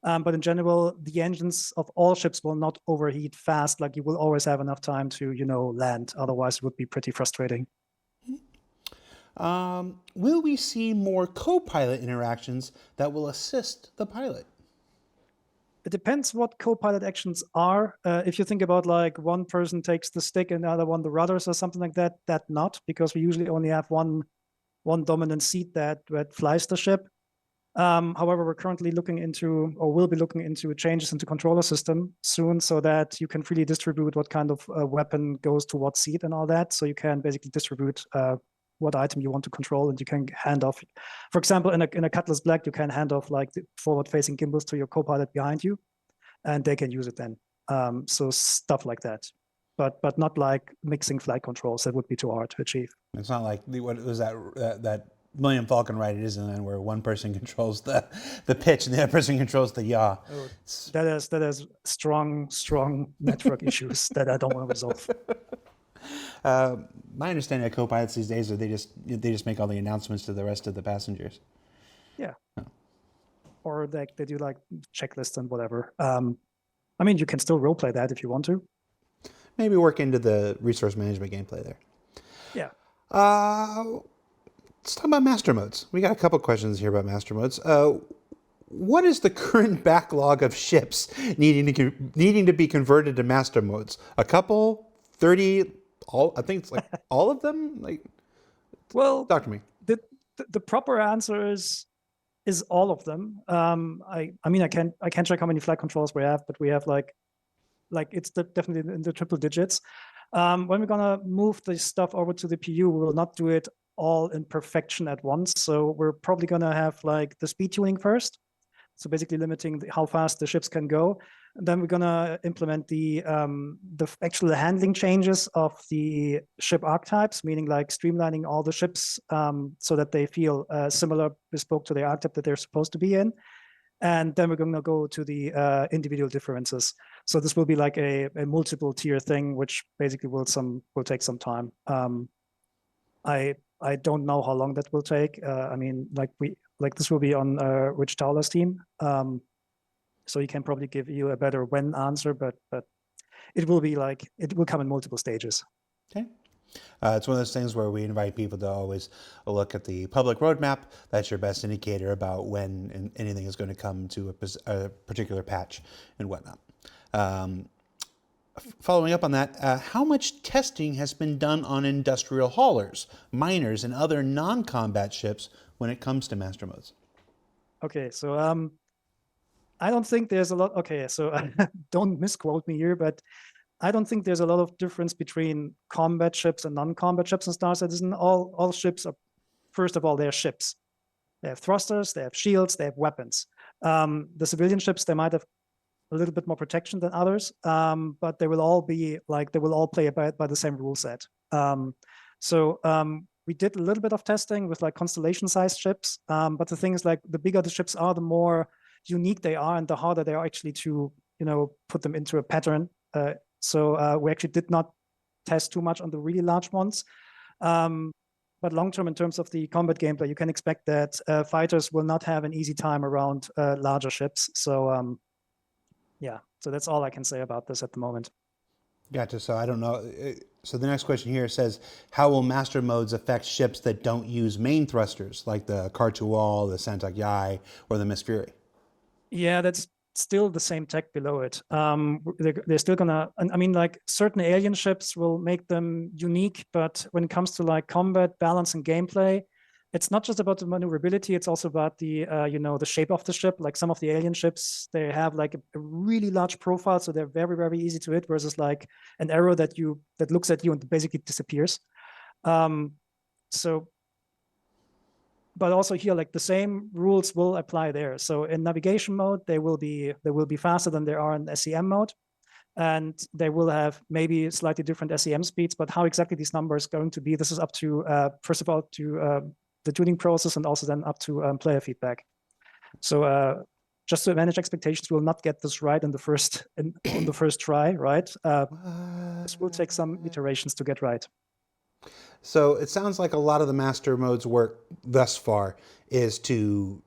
But in general, the engines of all ships will not overheat fast. Like you will always have enough time to land. Otherwise, it would be pretty frustrating. Will we see more co-pilot interactions that will assist the pilot? It depends what co-pilot actions are. If you think about like one person takes the stick and the other one the rudders or something like that, that not, because we usually only have one dominant seat that flies the ship. However, we're currently looking into, or will be looking into, changes into controller system soon, so that you can freely distribute what kind of weapon goes to what seat and all that. So you can basically distribute what item you want to control, and you can hand off. For example, in a Cutlass Black, you can hand off like the forward-facing gimbals to your co-pilot behind you, and they can use it then. So stuff like that, but not like mixing flight controls. That would be too hard to achieve. It's not like what was that Millennium Falcon ride at Disneyland where one person controls the pitch and the other person controls the yaw. Oh, that is strong network issues that I don't want to resolve. My understanding of co-pilots these days is they just make all the announcements to the rest of the passengers. Yeah. Oh. Or they do like checklists and whatever. I mean, you can still roleplay that if you want to. Maybe work into the resource management gameplay there. Yeah. Let's talk about master modes. We got a couple questions here about master modes. What is the current backlog of ships needing to be converted to master modes? A couple, 30, all? I think it's like all of them. Like, well, talk to me. The proper answer is all of them. I mean I can't check how many flight controls we have, but we have like it's definitely in the triple digits. When we're gonna move the stuff over to the PU, we will not do it all in perfection at once. So we're probably gonna have like the speed tuning first. So basically limiting how fast the ships can go. And then we're gonna implement the actual handling changes of the ship archetypes, meaning like streamlining all the ships so that they feel similar, bespoke to the archetype that they're supposed to be in. And then we're going to go to the individual differences. So this will be like a multiple tier thing, which basically will take some time. I don't know how long that will take. I mean, this will be on Rich Towler's team. So he can probably give you a better when answer, but it will come in multiple stages. Okay. It's one of those things where we invite people to always look at the public roadmap. That's your best indicator about when anything is going to come to a particular patch and whatnot. Following up on that, how much testing has been done on industrial haulers, miners, and other non-combat ships when it comes to master modes? Okay, so I don't think there's a lot. Okay, so don't misquote me here, but I don't think there's a lot of difference between combat ships and non-combat ships in Star Citizen. All ships are, first of all, they're ships. They have thrusters, they have shields, they have weapons. The civilian ships, they might have a little bit more protection than others, but they will all play by the same rule set. We did a little bit of testing with like constellation-sized ships, but the thing is, like, the bigger the ships are, the more unique they are, and the harder they are actually to put them into a pattern. So we actually did not test too much on the really large ones. But long-term, in terms of the combat gameplay, you can expect that fighters will not have an easy time around larger ships. So yeah, so that's all I can say about this at the moment. Gotcha. So I don't know. So the next question here says, how will master modes affect ships that don't use main thrusters, like the Kar-2-Wal, the Santak Yai, or the Miss Fury? Yeah, that's still the same tech below it. They're still gonna, I mean, like certain alien ships will make them unique, but when it comes to like combat, balance, and gameplay, it's not just about the maneuverability, it's also about the, the shape of the ship. Like some of the alien ships, they have like a really large profile, so they're very, very easy to hit versus like an arrow that looks at you and basically disappears. So, but also here, like the same rules will apply there. So in navigation mode, they will be faster than they are in SEM mode. And they will have maybe slightly different SEM speeds, but how exactly these numbers are going to be, this is up to, first of all, to the tuning process and also then up to player feedback. So just to manage expectations, we'll not get this right on the first try, right? This will take some iterations to get right. So it sounds like a lot of the master modes work thus far is to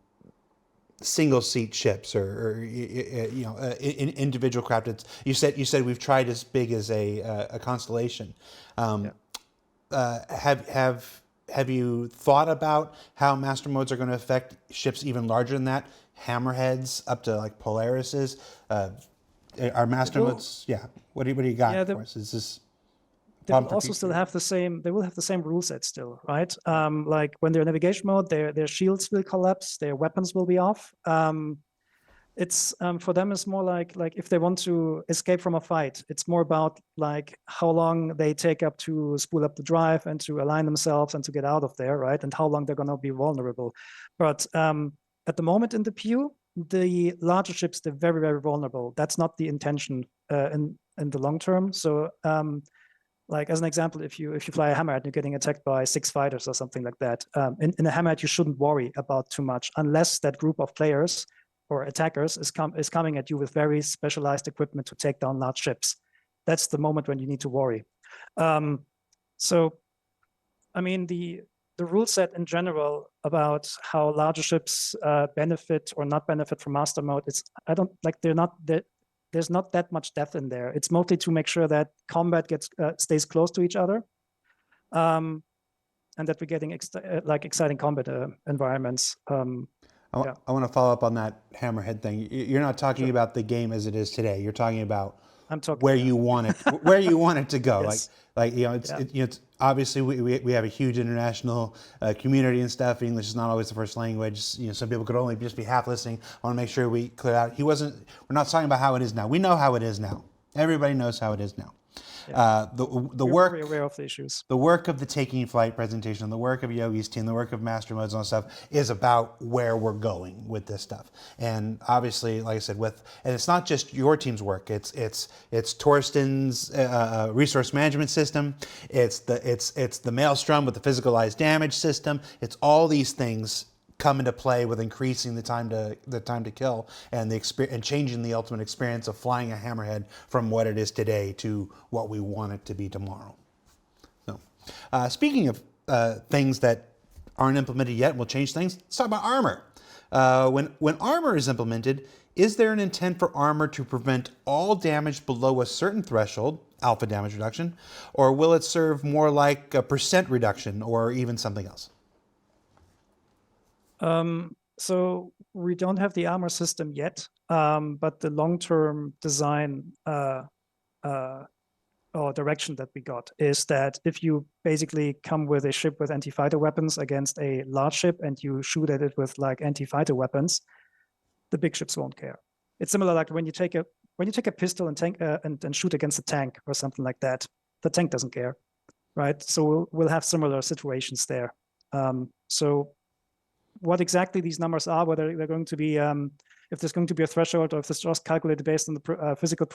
single seat ships or individual craft. You said we've tried as big as a constellation. Have you thought about how master modes are going to affect ships even larger than that? Hammerheads up to like Polarises. Are master modes? Yeah. What do you got for us? Is this? They will also still have the same. They will have the same rule set still, right? Like when they're in navigation mode, their shields will collapse, their weapons will be off. It's for them, it's more like if they want to escape from a fight, it's more about like how long they take up to spool up the drive and to align themselves and to get out of there, right? And how long they're gonna be vulnerable. But at the moment in the PU, the larger ships, they're very, very vulnerable. That's not the intention in the long term. So like as an example, if you fly a Hammerhead and you're getting attacked by 6 fighters or something like that, in a Hammerhead you shouldn't worry about too much unless that group of players or attackers is coming at you with very specialized equipment to take down large ships. That's the moment when you need to worry. So, I mean, the rule set in general about how larger ships benefit or not benefit from master mode, there's not that much depth in there. It's mostly to make sure that combat stays close to each other, and that we're getting exciting combat environments. I want to follow up on that Hammerhead thing. You're not talking about the game as it is today. You're talking about where you want it to go. Yes. It's obviously we have a huge international community and stuff. English is not always the first language. Some people could only just be half listening. I want to make sure we clear out. We're not talking about how it is now. We know how it is now. Everybody knows how it is now. Yeah. We're very aware of the issues. The work of the Taking Flight presentation, the work of Yogi's team, the work of Master Modes and all stuff is about where we're going with this stuff. And obviously, like I said, and it's not just your team's work. It's Torsten's resource management system. It's the Maelstrom with the physicalized damage system. It's all these things come into play with increasing the time to kill and and changing the ultimate experience of flying a Hammerhead from what it is today to what we want it to be tomorrow. So, speaking of things that aren't implemented yet, will change things. Let's talk about armor. When armor is implemented, is there an intent for armor to prevent all damage below a certain threshold, alpha damage reduction, or will it serve more like a % reduction or even something else? So we don't have the armor system yet, but the long-term design or direction that we got is that if you basically come with a ship with anti-fighter weapons against a large ship and you shoot at it with like anti-fighter weapons, the big ships won't care. It's similar like when you take a pistol and shoot against a tank or something like that. The tank doesn't care, right? So we'll have similar situations there. So what exactly these numbers are, whether they're going to be, if there's going to be a threshold or if it's just calculated based on the physical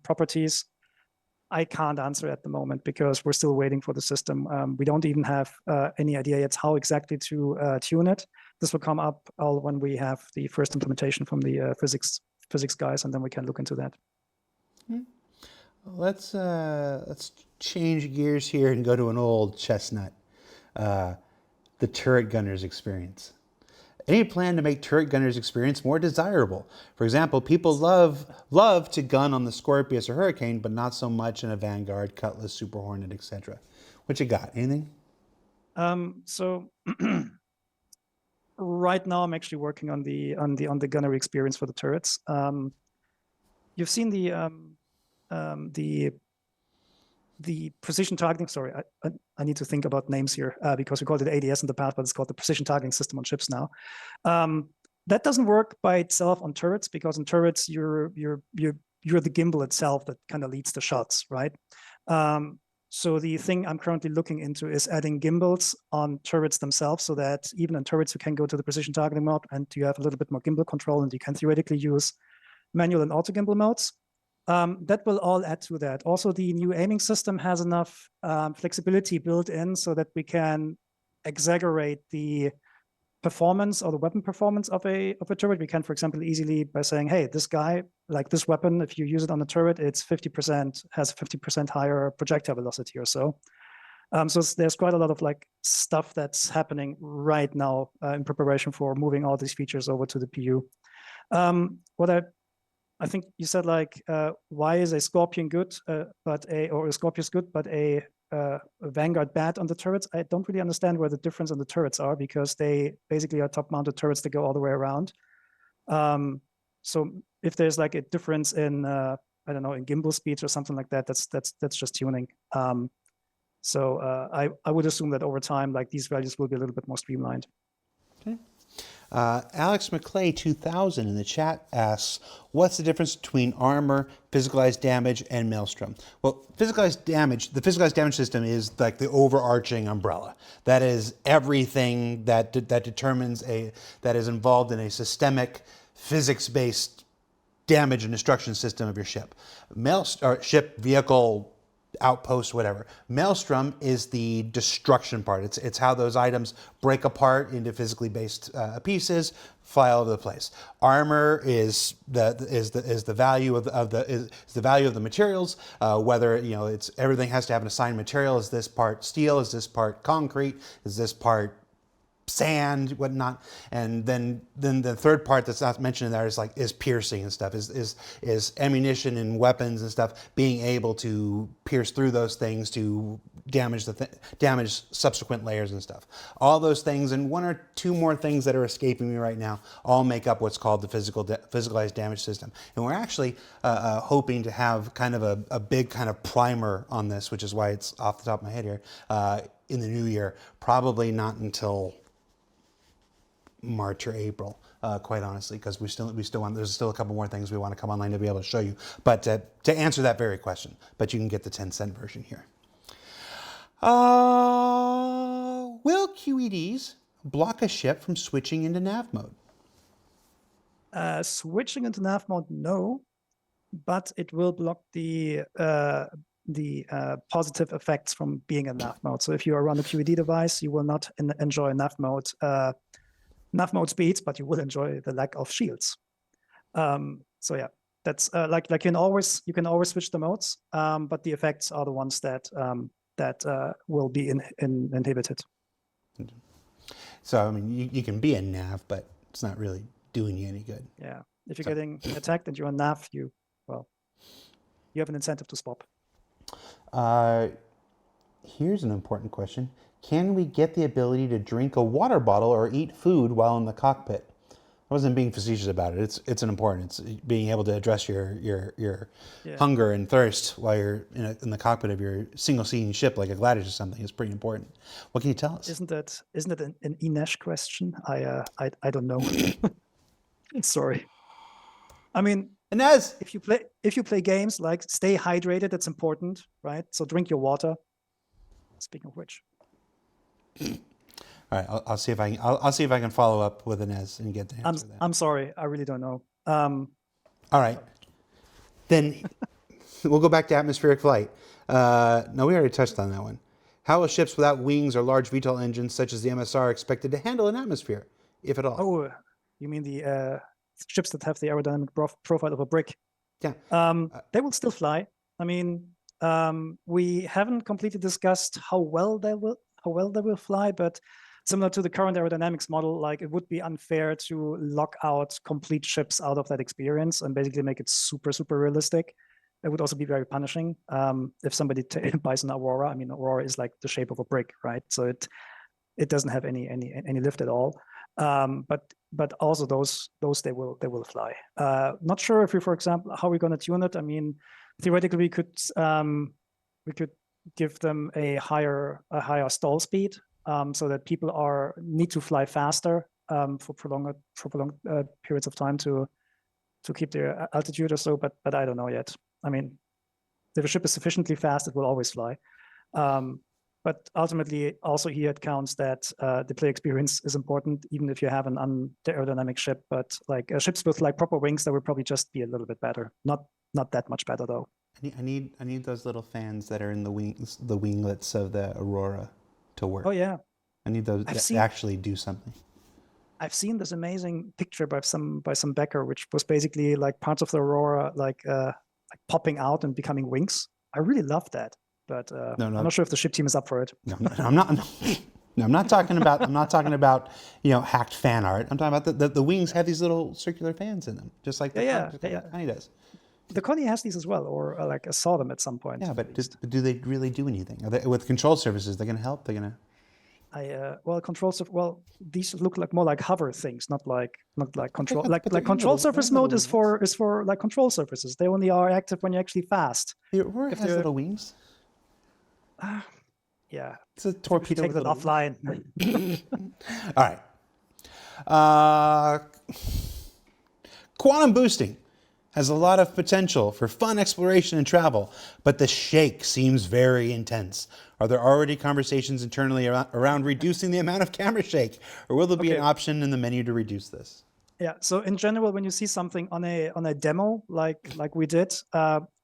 properties, I can't answer at the moment because we're still waiting for the system. We don't even have any idea yet how exactly to tune it. This will come up all when we have the first implementation from the physics guys, and then we can look into that. Let's change gears here and go to an old chestnut. The turret gunner's experience. Any plan to make turret gunners' experience more desirable? For example, people love to gun on the Scorpius or Hurricane, but not so much in a Vanguard, Cutlass, Super Hornet, etc. What you got? Anything? So right now I'm actually working on the gunnery experience for the turrets. You've seen the precision targeting. Sorry, I need to think about names here because we called it ADS in the past, but it's called the precision targeting system on ships now. That doesn't work by itself on turrets because in turrets you're the gimbal itself that kind of leads the shots, right? So the thing I'm currently looking into is adding gimbals on turrets themselves so that even in turrets you can go to the precision targeting mode and you have a little bit more gimbal control and you can theoretically use manual and auto gimbal modes. That will all add to that. Also, the new aiming system has enough flexibility built in so that we can exaggerate the performance or the weapon performance of a turret. We can, for example, easily by saying, hey, this guy, like this weapon, if you use it on a turret, it's 50%, has 50% higher projectile velocity or so. So there's quite a lot of like stuff that's happening right now in preparation for moving all these features over to the PU. What I think you said like, why is a Scorpion good, or a Scorpius good, but a Vanguard bad on the turrets? I don't really understand where the difference on the turrets are because they basically are top-mounted turrets that go all the way around. So if there's like a difference in, I don't know, in gimbal speeds or something like that, that's just tuning. So I would assume that over time, like these values will be a little bit more streamlined. Okay. Alex McClay 2000 in the chat asks, what's the difference between armor, physicalized damage, and Maelstrom? Well, the physicalized damage system is like the overarching umbrella. That is everything that determines that is involved in a systemic physics-based damage and destruction system of your ship. Ship, vehicle, outpost, whatever. Maelstrom is the destruction part. It's how those items break apart into physically based pieces, fly all over the place. Armor is the value of the materials. Whether it's everything has to have an assigned material. Is this part steel? Is this part concrete? Is this part sand, whatnot? And then the third part that's not mentioned in there is piercing and stuff, is ammunition and weapons and stuff, being able to pierce through those things to damage subsequent layers and stuff. All those things and one or two more things that are escaping me right now all make up what's called the physicalized damage system. And we're actually hoping to have kind of a big kind of primer on this, which is why it's off the top of my head here, in the new year. Probably not until March or April, quite honestly, because we still want, there's still a couple more things we want to come online to be able to show you. But to answer that very question, but you can get the 10-cent version here. Will QEDs block a ship from switching into nav mode? Switching into nav mode, no, but it will block the positive effects from being in nav mode. So if you are on a QED device, you will not enjoy nav mode speeds, but you will enjoy the lack of shields. So yeah, that's like you can always switch the modes, but the effects are the ones that will be inhibited. So I mean, you can be in nav, but it's not really doing you any good. Yeah, if you're getting attacked and you're on nav, you have an incentive to swap. Here's an important question. Can we get the ability to drink a water bottle or eat food while in the cockpit? I wasn't being facetious about it. It's an important. It's being able to address your hunger and thirst while you're in the cockpit of your single-seating ship like a Gladius or something. It's pretty important. What can you tell us? Isn't it an Inesh question? I don't know. Sorry. I mean, Inez, if you play games, like stay hydrated, it's important, right? So drink your water. Speaking of which. All right, I'll see if I can follow up with Inez and get the answer. I'm sorry, I really don't know. All right, then we'll go back to atmospheric flight. No, we already touched on that one. How are ships without wings or large VTOL engines, such as the MSR, expected to handle an atmosphere, if at all? Oh, you mean the ships that have the aerodynamic profile of a brick? Yeah. They will still fly. I mean, we haven't completely discussed how well they will fly, but similar to the current aerodynamics model, like it would be unfair to lock out complete ships out of that experience and basically make it super, super realistic. It would also be very punishing if somebody buys an Aurora. I mean, Aurora is like the shape of a brick, right? So it doesn't have any lift at all. But also those they will fly. Not sure if we, for example, how we're going to tune it. I mean, theoretically we could give them a higher stall speed so that people need to fly faster for prolonged periods of time to keep their altitude or so. But I don't know yet. I mean, if a ship is sufficiently fast, it will always fly. But ultimately, also here it counts that the play experience is important, even if you have an aerodynamic ship. But like ships with like proper wings, that would probably just be a little bit better. Not that much better though. I need those little fans that are in the winglets of the Aurora to work. Oh yeah, I need those to actually do something. I've seen this amazing picture by some backer, which was basically like parts of the Aurora like popping out and becoming wings. I really love that. But I'm not sure if the ship team is up for it. No, I'm not. No, I'm not talking about. I'm not talking about hacked fan art. I'm talking about the wings have these little circular fans in them, just like the Connie does. The Connie has these as well, or like I saw them at some point. Yeah, but do they really do anything? Are they, with control surfaces, they're going to help? They're going to. Well, these look like more like hover things, not like control. Like control surface mode is for like control surfaces. They only are active when you're actually fast. The Aurora has little wings. Yeah, it's a torpedo. Take that offline. All right. Quantum boosting has a lot of potential for fun exploration and travel, but the shake seems very intense. Are there already conversations internally around reducing the amount of camera shake, or will there be an option in the menu to reduce this? Yeah. So in general, when you see something on a demo like we did,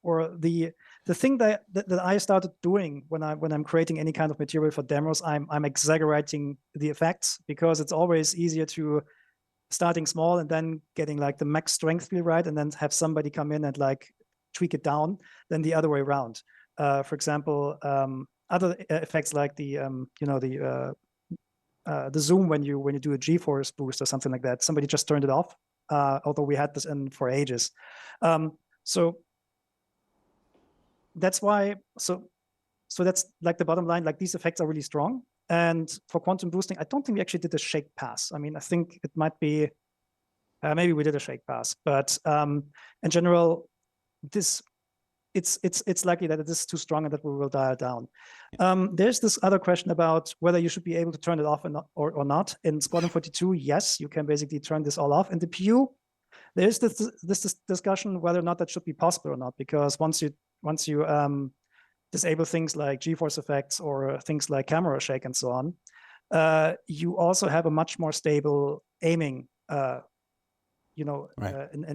or the thing that I started doing when I'm creating any kind of material for demos, I'm exaggerating the effects, because it's always easier to starting small and then getting like the max strength feel right, and then have somebody come in and like tweak it down than the other way around. For example, other effects like the zoom when you do a G-force boost or something like that. Somebody just turned it off, although we had this in for ages. So that's why. So that's like the bottom line. Like these effects are really strong. And for quantum boosting, I don't think we actually did a shake pass. I mean, I think it might be maybe we did a shake pass, but in general, it's likely that it is too strong and that we will dial down. There's this other question about whether you should be able to turn it off or not. In Squadron 42, yes, you can basically turn this all off. In the PU, there's this discussion whether or not that should be possible or not, because once you disable things like G-force effects or things like camera shake and so on, you also have a much more stable aiming an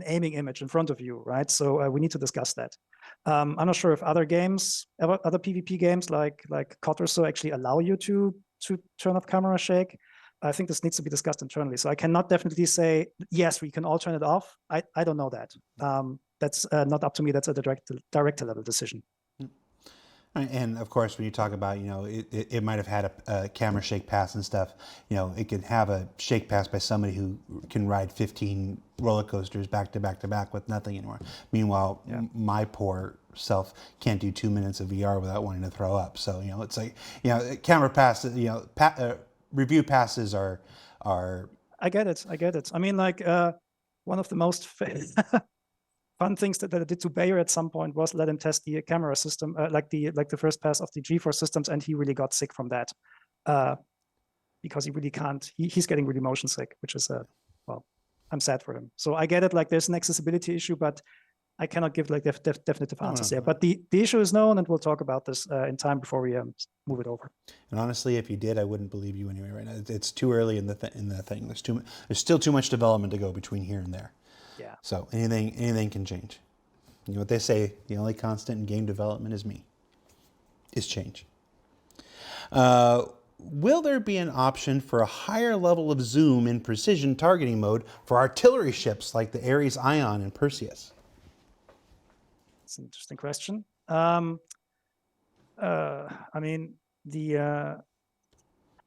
aiming image in front of you, right? So we need to discuss that. I'm not sure if other PvP games like COD or so actually allow you to turn off camera shake. I think this needs to be discussed internally. So I cannot definitely say, yes, we can all turn it off. I don't know that. That's not up to me. That's a director level decision. And of course, when you talk about, it might have had a camera shake pass and stuff, it could have a shake pass by somebody who can ride 15 roller coasters back to back to back with nothing anymore. Meanwhile, my poor self can't do 2 minutes of VR without wanting to throw up. So, it's like, camera passes, review passes are. I get it. I mean, like one of the most fun things that I did to Bayer at some point was let him test the camera system, like the first pass of the G-force systems, and he really got sick from that because he really can't. He's getting really motion sick, which is I'm sad for him. So I get it. Like there's an accessibility issue, but I cannot give like definitive answers there. But the issue is known, and we'll talk about this in time before we move it over. And honestly, if you did, I wouldn't believe you anyway. Right now, it's too early in the thing. There's still too much development to go between here and there. Yeah. So anything can change. You know what they say, the only constant in game development is change. Will there be an option for a higher level of zoom in precision targeting mode for artillery ships like the Ares Ion and Perseus? That's an interesting question. I mean,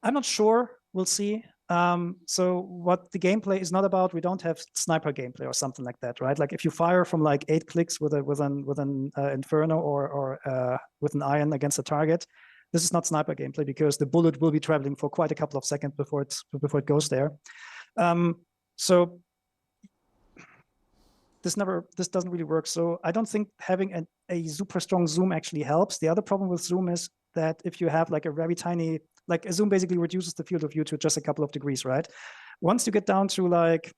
I'm not sure we'll see. So what the gameplay is not about, we don't have sniper gameplay or something like that, right? Like if you fire from like 8 clicks with an Inferno or with an iron against a target, this is not sniper gameplay because the bullet will be traveling for quite a couple of seconds before it goes there. So this doesn't really work. So I don't think having a super strong zoom actually helps. The other problem with zoom is that if you have like a very tiny, like a zoom basically reduces the field of view to just a couple of degrees, right? Once you get down to like,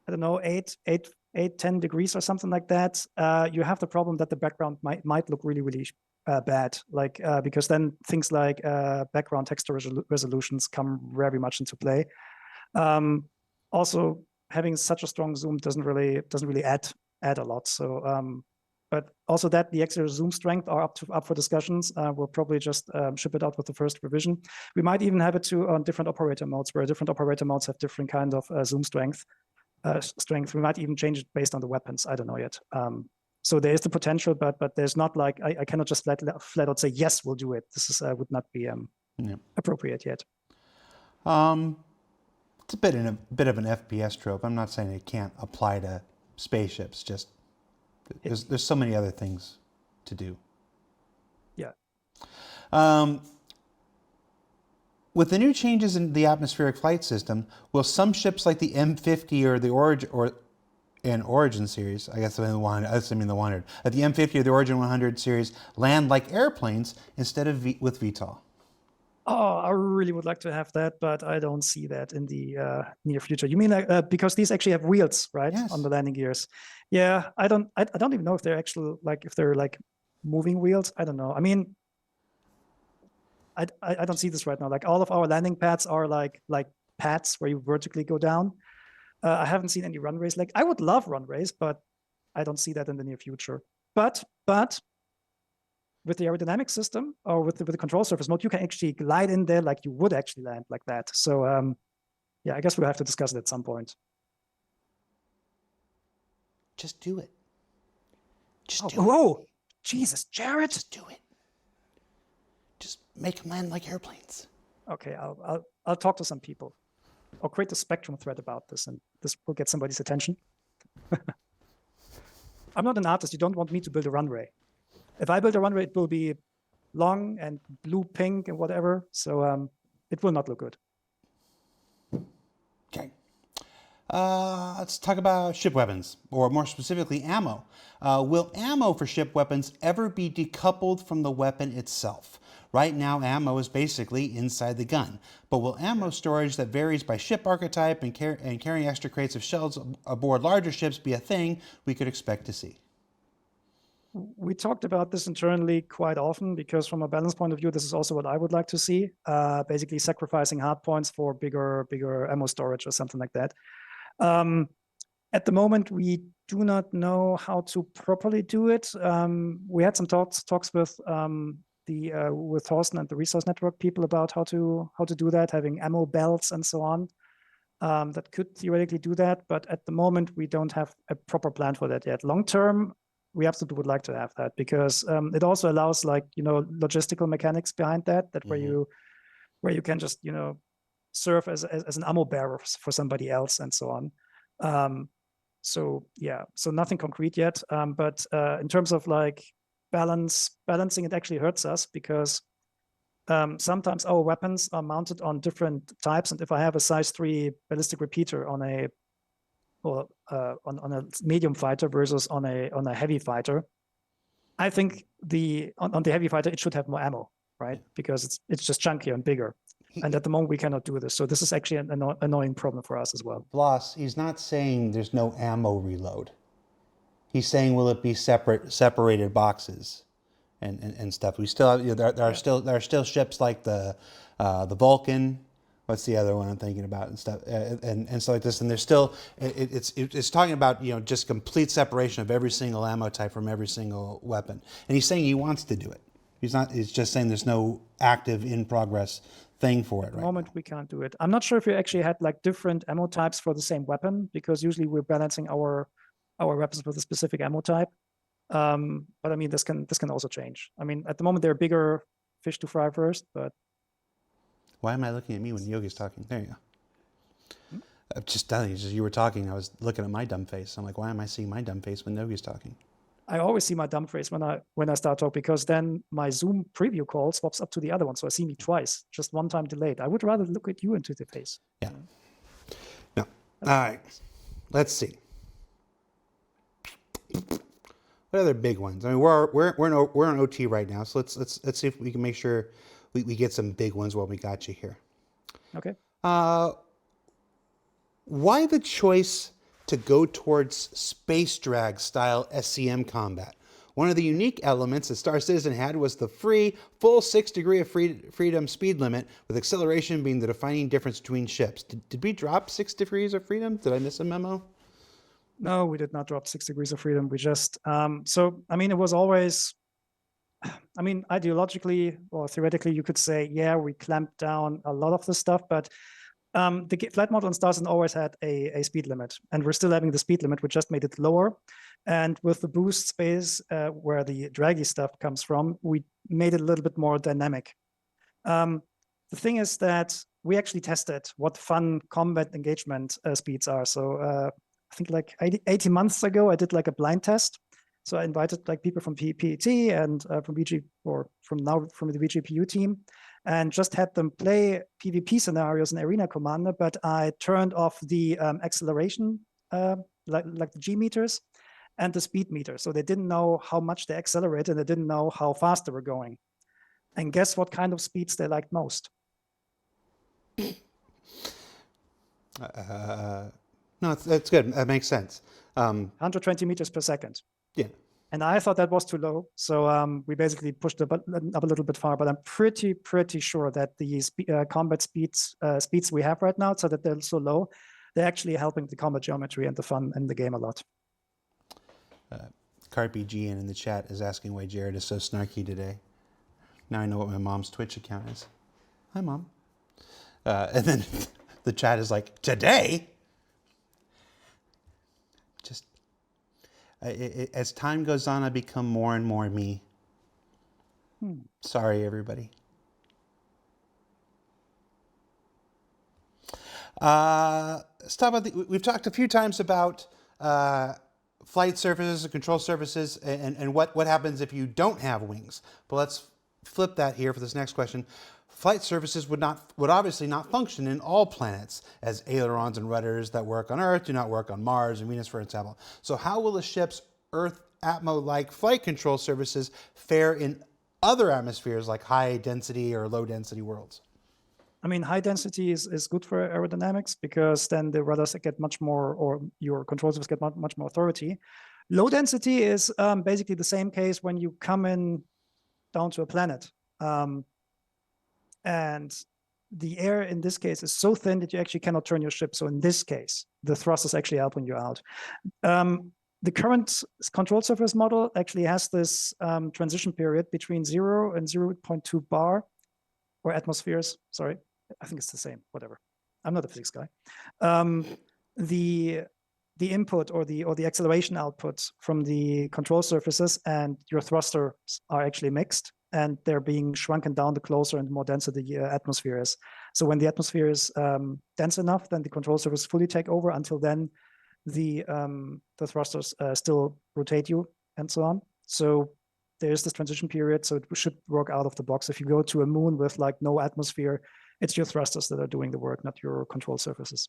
I don't know, 10 degrees or something like that, you have the problem that the background might look really, really bad, like because then things like background texture resolutions come very much into play. Also, having such a strong zoom doesn't really add a lot. So, but also that the extra zoom strength are up for discussions. We'll probably just ship it out with the first revision. We might even have it too on different operator modes, where different operator modes have different kind of zoom strength. We might even change it based on the weapons. I don't know yet. So there is the potential, but there's not like I cannot just flat out say yes, we'll do it. This is would not be appropriate yet. It's a bit of an FPS trope. I'm not saying it can't apply to spaceships. Just there's so many other things to do. Yeah. With the new changes in the atmospheric flight system, will some ships like the M50 or the Origin series, I guess the 100, at the M50 or the Origin 100 series land like airplanes instead of with VTOL? Oh, I really would like to have that, but I don't see that in the near future. You mean because these actually have wheels, right, yes, on the landing gears? Yeah, I don't even know if they're actually if they're like moving wheels. I don't know. I mean, I don't see this right now. Like all of our landing pads are like pads where you vertically go down. I haven't seen any runways. Like I would love runways, but I don't see that in the near future. But with the aerodynamic system or with the control surface mode, you can actually glide in there like you would actually land like that. So yeah, I guess we'll have to discuss it at some point. Just do it. Just do it. Whoa, Jesus, Jared! Just do it. Just make them land like airplanes. Okay, I'll talk to some people. I'll create a Spectrum thread about this, and this will get somebody's attention. I'm not an artist. You don't want me to build a runway. If I build a runway, it will be long and blue, pink, and whatever. So it will not look good. Okay. Let's talk about ship weapons, or more specifically, ammo. Will ammo for ship weapons ever be decoupled from the weapon itself? Right now, ammo is basically inside the gun. But will ammo storage that varies by ship archetype and carrying extra crates of shells aboard larger ships be a thing we could expect to see? We talked about this internally quite often because from a balance point of view, this is also what I would like to see, basically sacrificing hard points for bigger ammo storage or something like that. At the moment, we do not know how to properly do it. We had some talks with with Thorsten and the Resource Network people about how to do that, having ammo belts and so on. That could theoretically do that, but at the moment, we don't have a proper plan for that yet. Long term, we absolutely would like to have that because it also allows logistical mechanics behind that where you can just serve as an ammo bearer for somebody else and so on. So yeah, so nothing concrete yet. But in terms of balancing, it actually hurts us because sometimes our weapons are mounted on different types, and if I have a size 3 ballistic repeater on a medium fighter versus on a heavy fighter, I think on the heavy fighter it should have more ammo, right? Because it's just chunkier and bigger. And at the moment we cannot do this. So this is actually an annoying problem for us as well. Bloss, he's not saying there's no ammo reload. He's saying will it be separated boxes and stuff. We still have, there are still ships like the Vulcan. What's the other one I'm thinking about and stuff and stuff like this. And there's still it's talking about just complete separation of every single ammo type from every single weapon. And he's saying he wants to do it. He's just saying there's no active in progress thing for it. At the moment we can't do it. I'm not sure if we actually had different ammo types for the same weapon because usually we're balancing our weapons with a specific ammo type. But I mean this can also change. I mean at the moment they're bigger fish to fry first, but Why am I looking at me when Yogi's talking? There you go. I'm just telling you, just you were talking, I was looking at my dumb face. I'm like, why am I seeing my dumb face when Yogi's talking? I always see my dumb face when I start talking, because then my Zoom preview call swaps up to the other one, so I see me twice, just one time delayed. I would rather look at you into the face. Yeah. No. All right. Let's see. What other big ones? I mean, we're in OT right now, so let's see if we can make sure we get some big ones while we got you here. Okay. Why the choice to go towards space drag style SCM combat? One of the unique elements that Star Citizen had was the free, full 6 degree of freedom speed limit, with acceleration being the defining difference between ships. Did we drop 6 degrees of freedom? Did I miss a memo? No, we did not drop 6 degrees of freedom. We just, so, I mean, it was always, I mean, ideologically or theoretically, you could say, yeah, we clamped down a lot of the stuff, but the flight model in Star Citizen always had a speed limit, and we're still having the speed limit. We just made it lower. And with the boost space, where the draggy stuff comes from, we made it a little bit more dynamic. The thing is that we actually tested what fun combat engagement speeds are. So I think like 80 months ago, I did like a blind test. So I invited like people from PET and from BG, or from the BGPU team, and just had them play PvP scenarios in Arena Commander, but I turned off the acceleration, like the G meters and the speed meter. So they didn't know how much they accelerated, and they didn't know how fast they were going. And guess what kind of speeds they liked most? No, that's good. That makes sense. 120 meters per second. Yeah. And I thought that was too low. So we basically pushed it up a little bit far, but I'm pretty sure that the combat speeds we have right now, so that they're so low, they're actually helping the combat geometry and the fun in the game a lot. Carpe Gian in the chat is asking why Jared is so snarky today. Now I know what my mom's Twitch account is. Hi, Mom. And then the chat is like, today? Just, as time goes on, I become more and more me. Sorry, everybody. Let's talk about we've talked a few times about flight surfaces, control surfaces, and what happens if you don't have wings. But let's flip that here for this next question. Flight surfaces would obviously not function in all planets, as ailerons and rudders that work on Earth do not work on Mars and Venus, for example. So how will a ship's Earth Atmo-like flight control surfaces fare in other atmospheres like high density or low density worlds? I mean, high density is good for aerodynamics, because then the rudders get much more, or your control surfaces get much more authority. Low density is basically the same case when you come in down to a planet. And the air in this case is so thin that you actually cannot turn your ship. So in this case, the thrust is actually helping you out. The current control surface model actually has this transition period between 0 and 0.2 bar, or atmospheres. Sorry, I think it's the same, whatever. I'm not a physics guy. The input or the acceleration output from the control surfaces and your thrusters are actually mixed, and they're being shrunken down the closer and more denser the atmosphere is. So when the atmosphere is dense enough, then the control surface fully take over. Until then, the thrusters still rotate you and so on. So there's this transition period, so it should work out of the box. If you go to a moon with like no atmosphere, it's your thrusters that are doing the work, not your control surfaces.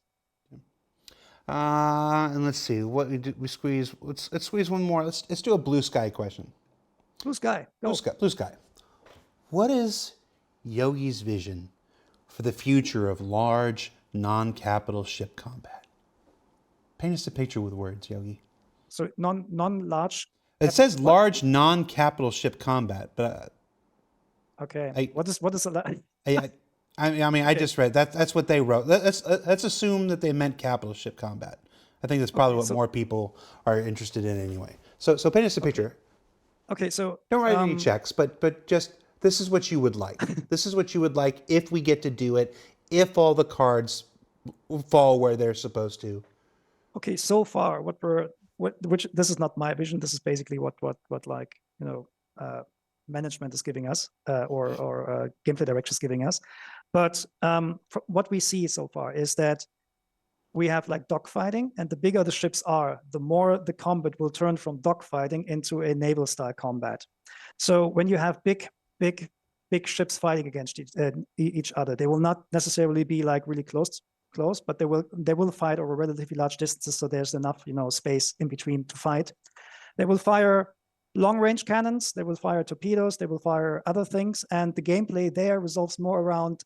And let's see what we squeeze. Let's squeeze one more. Let's do a blue sky question. Blue sky. Go. Blue sky. What is Yogi's vision for the future of large, non-capital ship combat? Paint us a picture with words, Yogi. So non-large. It says large, non-capital ship combat, but okay. What is a I mean, I just read that. That's what they wrote. Let's assume that they meant capital ship combat. I think that's probably what more people are interested in anyway. So paint us a picture. Okay, so don't write any checks, but just this is what you would like. This is what you would like if we get to do it. If all the cards fall where they're supposed to. Okay, so far which this is not my vision. This is basically what like management is giving us or gameplay direction is giving us. But what we see so far is that we have like dogfighting, and the bigger the ships are, the more the combat will turn from dogfighting into a naval style combat. So when you have big ships fighting against each other, they will not necessarily be like really close, but they will fight over relatively large distances, so there's enough space in between to fight. They will fire long-range cannons, they will fire torpedoes, they will fire other things, and the gameplay there resolves more around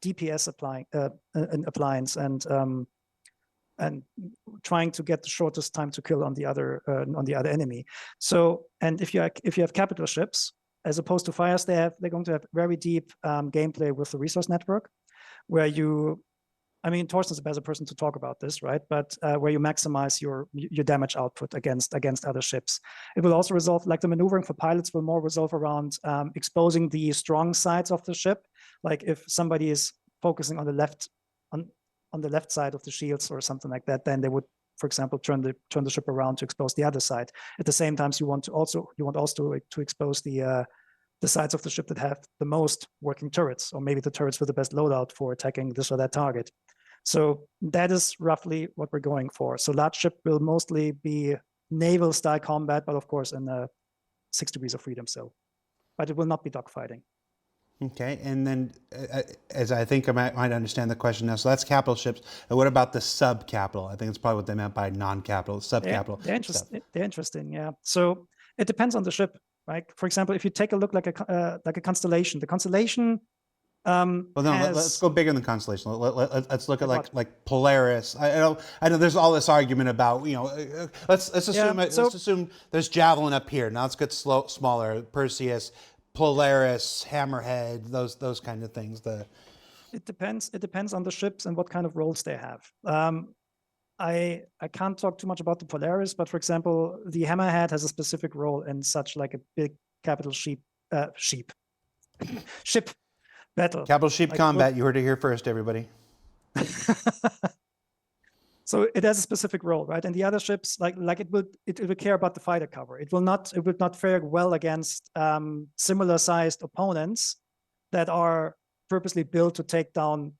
DPS appliance and trying to get the shortest time to kill on the other enemy. So, and if you have capital ships as opposed to fires, they're going to have very deep gameplay with the resource network, where you, I mean, Torsten's a better person to talk about this, right? But where you maximize your damage output against other ships. It will also resolve, like the maneuvering for pilots will more resolve around exposing the strong sides of the ship. Like if somebody is focusing on the left side of the shields or something like that, then they would, for example, turn the ship around to expose the other side. At the same time, you want also to expose the sides of the ship that have the most working turrets, or maybe the turrets with the best loadout for attacking this or that target. So that is roughly what we're going for. So large ship will mostly be naval style combat, but of course in 6 degrees of freedom. So, but it will not be dogfighting. Okay, and then as I think I might understand the question now, so that's capital ships. And what about the sub-capital? I think it's probably what they meant by non-capital, sub-capital. They're interesting, yeah. So it depends on the ship. Like, for example, if you take a look like a constellation, the constellation. Well, no, let's go bigger than constellation. Let's look at like Polaris. I know there's all this argument about let's assume there's Javelin up here. Now let's get smaller. Perseus, Polaris, Hammerhead, those kind of things. It depends on the ships and what kind of roles they have. I can't talk too much about the Polaris, but for example, the Hammerhead has a specific role in such like a big capital ship battle. Capital ship combat. You heard it here first, everybody. So it has a specific role, right? And the other ships, like it will care about the fighter cover. It will not fare well against similar sized opponents that are purposely built to take down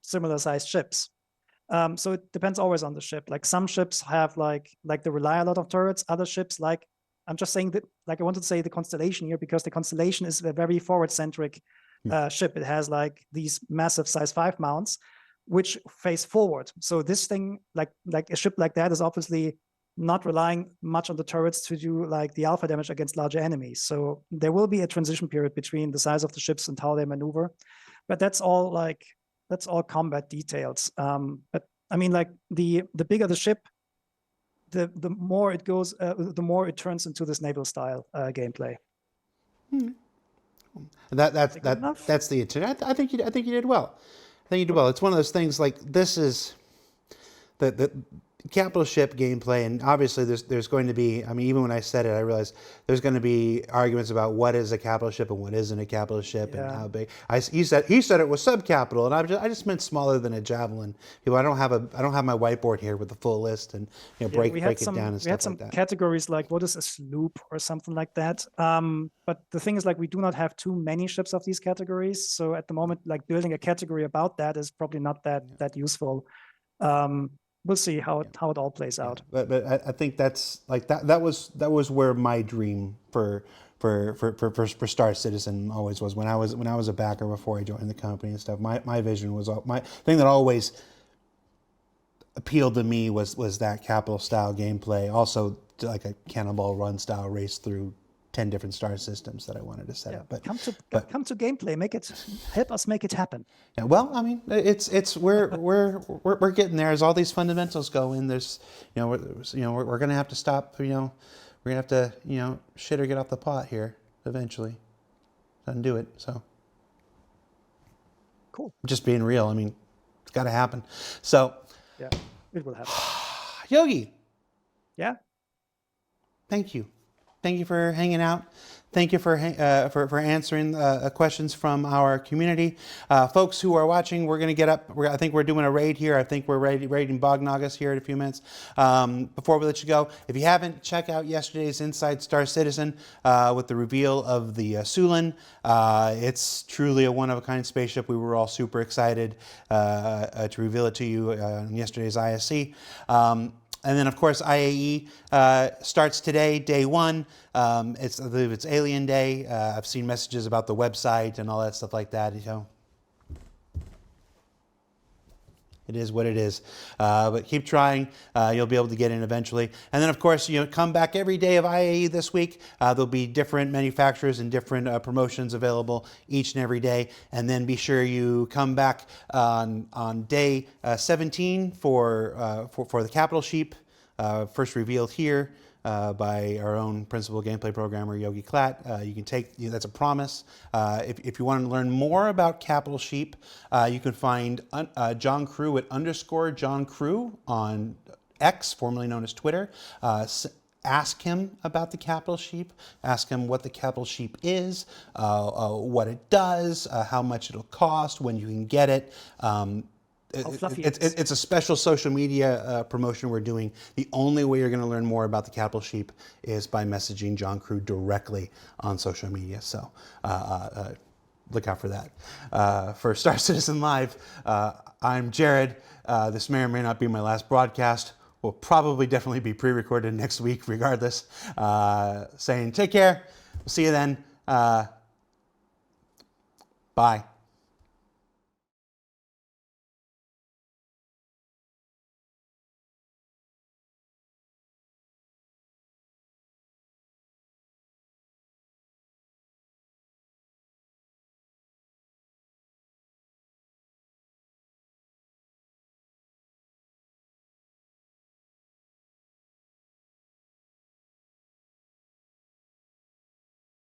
similar sized ships. So it depends always on the ship. Like some ships have like they rely a lot on turrets. Other ships, like I'm just saying that, like I wanted to say the Constellation here because the Constellation is a very forward centric ship. It has like these massive size 5 mounts which face forward. So this thing, like a ship like that, is obviously not relying much on the turrets to do like the alpha damage against larger enemies. So there will be a transition period between the size of the ships and how they maneuver, but that's all combat details. But I mean, like the bigger the ship, the more it goes, the more it turns into this naval style gameplay. That's the intent. I think you did well. I think you did well. It's one of those things like this is the capital ship gameplay, and obviously there's going to be. I mean, even when I said it, I realized there's going to be arguments about what is a capital ship and what isn't a capital ship and how big. He said it was sub-capital, and I just meant smaller than a Javelin. I don't have my whiteboard here with the full list and break it down and stuff like that. We had some categories like what is a sloop or something like that. But the thing is, like, we do not have too many ships of these categories, so at the moment, like building a category about that is probably not that useful. We'll see how it all plays out. But I think that's like that was where my dream for Star Citizen always was when I was a backer before I joined the company and stuff. My vision was my thing that always appealed to me was that capital style gameplay. Also like a Cannonball Run style race through 10 different star systems that I wanted to set up. But come to gameplay, help us make it happen. Yeah, well, I mean, we're getting there as all these fundamentals go in. There's we're gonna have to stop. We're gonna have to shit or get off the pot here eventually. Doesn't do it. So cool. Just being real. I mean, it's got to happen. So yeah, it will happen. Yogi. Yeah. Thank you Thank you for hanging out. Thank you for answering questions from our community. Folks who are watching, we're going to get up. I think we're doing a raid here. I think we're raiding Bognagus here in a few minutes. Before we let you go, if you haven't, check out yesterday's Inside Star Citizen with the reveal of the Sulin. It's truly a one-of-a-kind spaceship. We were all super excited to reveal it to you on yesterday's ISC. And then, of course, IAE starts today, day one. I believe it's Alien Day. I've seen messages about the website and all that stuff like that. You know, it is what it is. But keep trying. You'll be able to get in eventually. And then, of course, come back every day of IAE this week. There'll be different manufacturers and different promotions available each and every day. And then be sure you come back on day 17 for the Capital Sheep, first revealed here by our own principal gameplay programmer, Yogi Klatt. You can take, that's a promise. If you want to learn more about Capital Sheep, you can find John Crew at _John Crew on X, formerly known as Twitter. Ask him about the Capital Sheep. Ask him what the Capital Sheep is, what it does, how much it'll cost, when you can get it. It's a special social media promotion we're doing. The only way you're going to learn more about the Capital Sheep is by messaging John Crew directly on social media. So look out for that. For Star Citizen Live, I'm Jared. This may or may not be my last broadcast. Will probably definitely be pre-recorded next week regardless. Saying take care. We'll see you then. Bye.